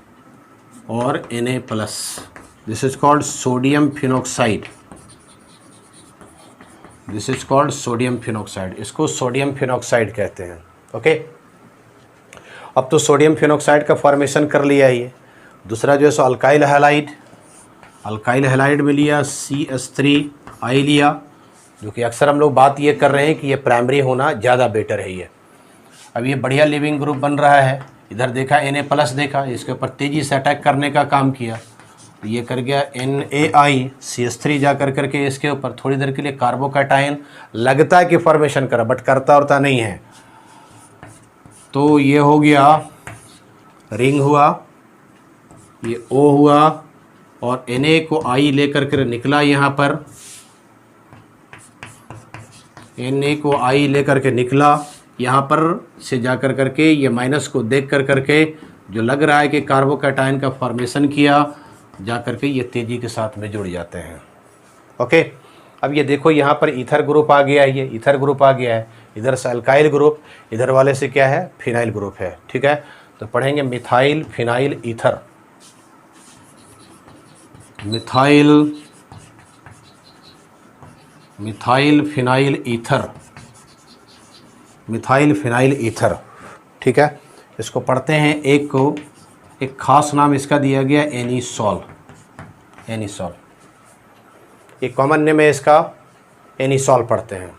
और Na plus. This is called sodium phenoxide, this is called sodium phenoxide, इसको सोडियम फिनॉक्साइड कहते हैं। ओके, अब तो सोडियम फिनॉक्साइड का फॉर्मेशन कर लिया ये। दूसरा जो है सो अल्काइल हैलाइड, अल्काइल हैलाइड में लिया CH3I लिया, जो कि अक्सर हम लोग बात ये कर रहे हैं कि ये प्राइमरी होना ज़्यादा बेटर है ये। अब ये बढ़िया लिविंग ग्रुप बन रहा है, इधर देखा Na प्लस देखा, इसके ऊपर तेज़ी से अटैक करने का काम किया, तो ये कर गया NaI, CH3 जा कर करके इसके ऊपर थोड़ी देर के लिए कार्बोकैटायन लगता है कि फॉर्मेशन करा, बट करता उरता नहीं है। तो ये हो गया रिंग हुआ, ये O हुआ, और Na को I लेकर के निकला यहाँ पर, Na को I लेकर के निकला यहाँ पर से जा कर करके ये माइनस को देख कर करके जो लग रहा है कि कार्बोकैटायन का फॉर्मेशन किया, जा कर के ये तेज़ी के साथ में जुड़ जाते हैं। ओके, अब ये देखो यहाँ पर ईथर ग्रुप आ गया है, ये ईथर ग्रुप आ गया है, इधर से अल्काइल ग्रुप, इधर वाले से क्या है, फिनाइल ग्रुप है। ठीक है, तो पढ़ेंगे methyl phenyl ether, methyl phenyl ether, methyl phenyl ether. ठीक है, इसको पढ़ते हैं, एक को एक ख़ास नाम इसका दिया गया एनिसॉल, एनिसॉल, एक कॉमन नेम है इसका, एनिसॉल पढ़ते हैं।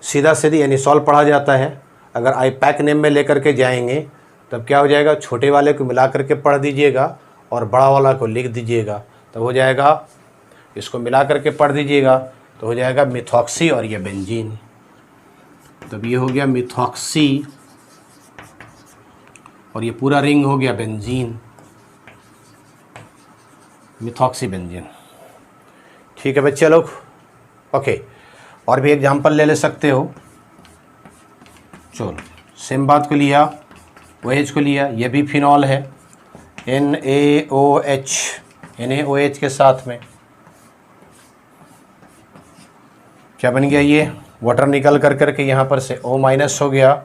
सीधा सीधी एनिसॉल पढ़ा जाता है। अगर आईपैक नेम में लेकर के जाएंगे तब क्या हो जाएगा, छोटे वाले को मिला करके पढ़ दीजिएगा और बड़ा वाला को लिख दीजिएगा, तब हो जाएगा, इसको मिला करके पढ़ दीजिएगा तो हो जाएगा मिथॉक्सी और ये बेंजीन। तब ये हो गया मिथॉक्सी और ये पूरा रिंग हो गया बेंजीन, मिथॉक्सी बेंजीन। ठीक है बच्चे लोग, ओके, और भी एग्जांपल ले सकते हो। चलो, सेम बात को लिया, OH को लिया, ये भी फिनॉल है, NaOH, NaOH के साथ में क्या बन गया, ये वाटर निकल कर करके यहाँ पर से O माइनस हो गया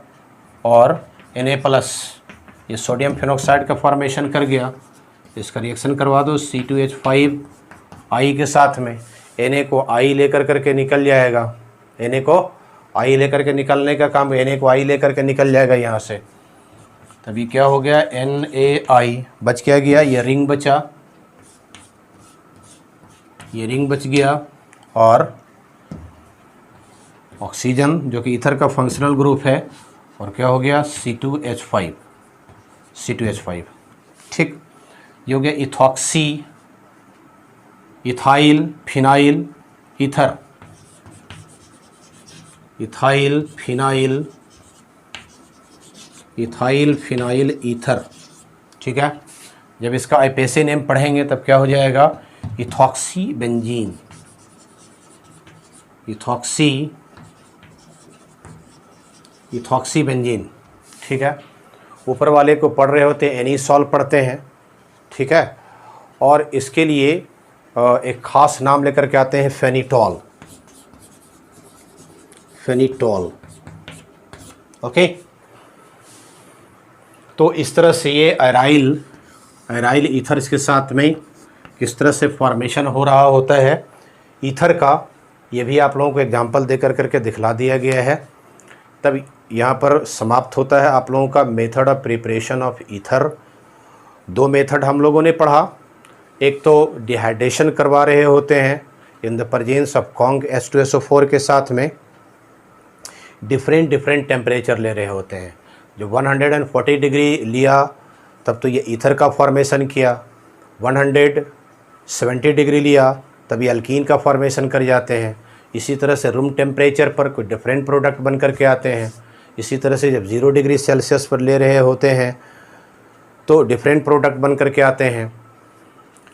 और Na प्लस, ये सोडियम फिनॉक्साइड का फॉर्मेशन कर गया। इसका रिएक्शन करवा दो C2H5I के साथ में, Na को I लेकर करके निकल जाएगा, Na को I लेकर के निकलने का काम, Na को I लेकर के निकल जाएगा यहाँ से, तभी क्या हो गया, NaI बच क्या गया, ये रिंग बचा, ये रिंग बच गया, और ऑक्सीजन जो कि ईथर का फंक्शनल ग्रुप है, और क्या हो गया, C2H5, C2H5। ठीक, ये हो गया ethoxy, ethyl phenyl ether, ethyl phenyl, ethyl phenyl ether. ठीक है, जब इसका आईपीएसी नेम पढ़ेंगे तब क्या हो जाएगा, इथॉक्सी बेंजीन, इथॉक्सी बेंजीन। ठीक है, ऊपर वाले को पढ़ रहे होते हैं एनिसॉल पढ़ते हैं। ठीक है, और इसके लिए एक ख़ास नाम लेकर के आते हैं, फेनिटॉल, फेनिटॉल। ओके, तो इस तरह से ये एराइल ईथर्स के साथ में किस तरह से फॉर्मेशन हो रहा होता है ईथर का, ये भी आप लोगों को एग्जांपल दे कर करके दिखला दिया गया है। तब यहाँ पर समाप्त होता है आप लोगों का method of preparation of ether. दो मेथड हम लोगों ने पढ़ा, एक तो डिहाइड्रेशन करवा रहे होते हैं in the presence of Kong H2SO4 के साथ में, डिफरेंट टेम्परेचर ले रहे होते हैं। जो 140 डिग्री लिया तब तो ये ईथर का फॉर्मेशन किया, 170 डिग्री लिया तब ये अल्कीन का फॉर्मेशन कर जाते हैं। इसी तरह से रूम टेम्परेचर पर कोई डिफरेंट प्रोडक्ट बन कर के आते हैं। इसी तरह से जब 0 डिग्री सेल्सियस पर ले रहे होते हैं तो डिफरेंट प्रोडक्ट बन कर के आते हैं।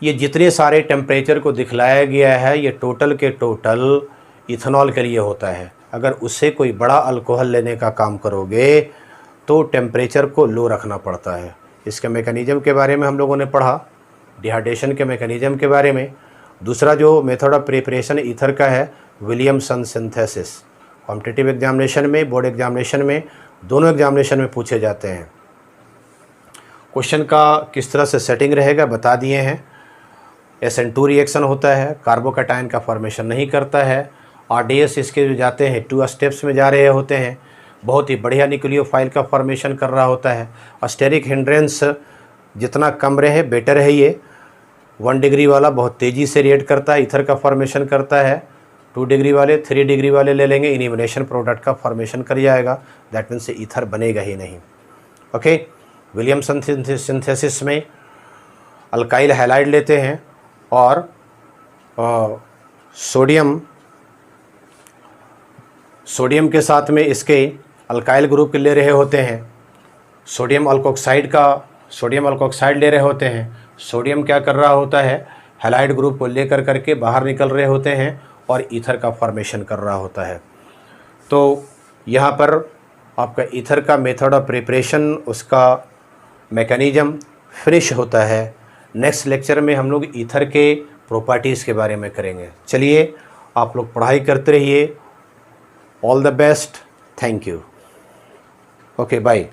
ये जितने सारे टेम्परेचर को दिखलाया गया है ये टोटल के टोटल इथेनॉल के लिए होता है। अगर उससे कोई बड़ा अल्कोहल लेने का काम करोगे तो टेम्परेचर को लो रखना पड़ता है। इसके मैकेनिज़्म के बारे में हम लोगों ने पढ़ा, डिहाइड्रेशन के मैकेनिज़्म के बारे में। दूसरा जो मेथड ऑफ प्रिपरेशन ईथर का है, विलियमसन सिंथेसिस। कॉम्पिटिटिव एग्जामिनेशन में, बोर्ड एग्जामिनेशन में, दोनों एग्जामिनेशन में पूछे जाते हैं। क्वेश्चन का किस तरह से सेटिंग रहेगा बता दिए हैं। SN2 रिएक्शन होता है, कार्बोकैटायन का फॉर्मेशन नहीं करता है। RDS इसके जो जाते हैं 2 स्टेप्स में जा रहे होते हैं, बहुत ही बढ़िया न्यूक्लियोफाइल का फॉर्मेशन कर रहा होता है। स्टेरिक हिंड्रेंस जितना कम रहे बेटर है। ये 1 डिग्री वाला बहुत तेज़ी से रिएक्ट करता है, ईथर का फॉर्मेशन करता है। 2 डिग्री वाले, 3 डिग्री वाले ले लेंगे, इलिमिनेशन प्रोडक्ट का फॉर्मेशन कर जाएगा। दैट मीन्स ईथर बनेगा ही नहीं। ओके, विलियमसन सिंथेसिस में अल्काइल हैलाइड लेते हैं और सोडियम के साथ में इसके अल्काइल ग्रुप ले रहे होते हैं। सोडियम अल्कोक्साइड ले रहे होते हैं। सोडियम क्या कर रहा होता है, हैलाइड ग्रुप को लेकर करके बाहर निकल रहे होते हैं और ईथर का फॉर्मेशन कर रहा होता है। तो यहाँ पर आपका ईथर का मेथड ऑफ प्रिपरेशन, उसका मैकेनिज़्म फिनिश होता है। नेक्स्ट लेक्चर में हम लोग ईथर के प्रॉपर्टीज़ के बारे में करेंगे। चलिए, आप लोग पढ़ाई करते रहिए। All the best, thank you. Okay, bye.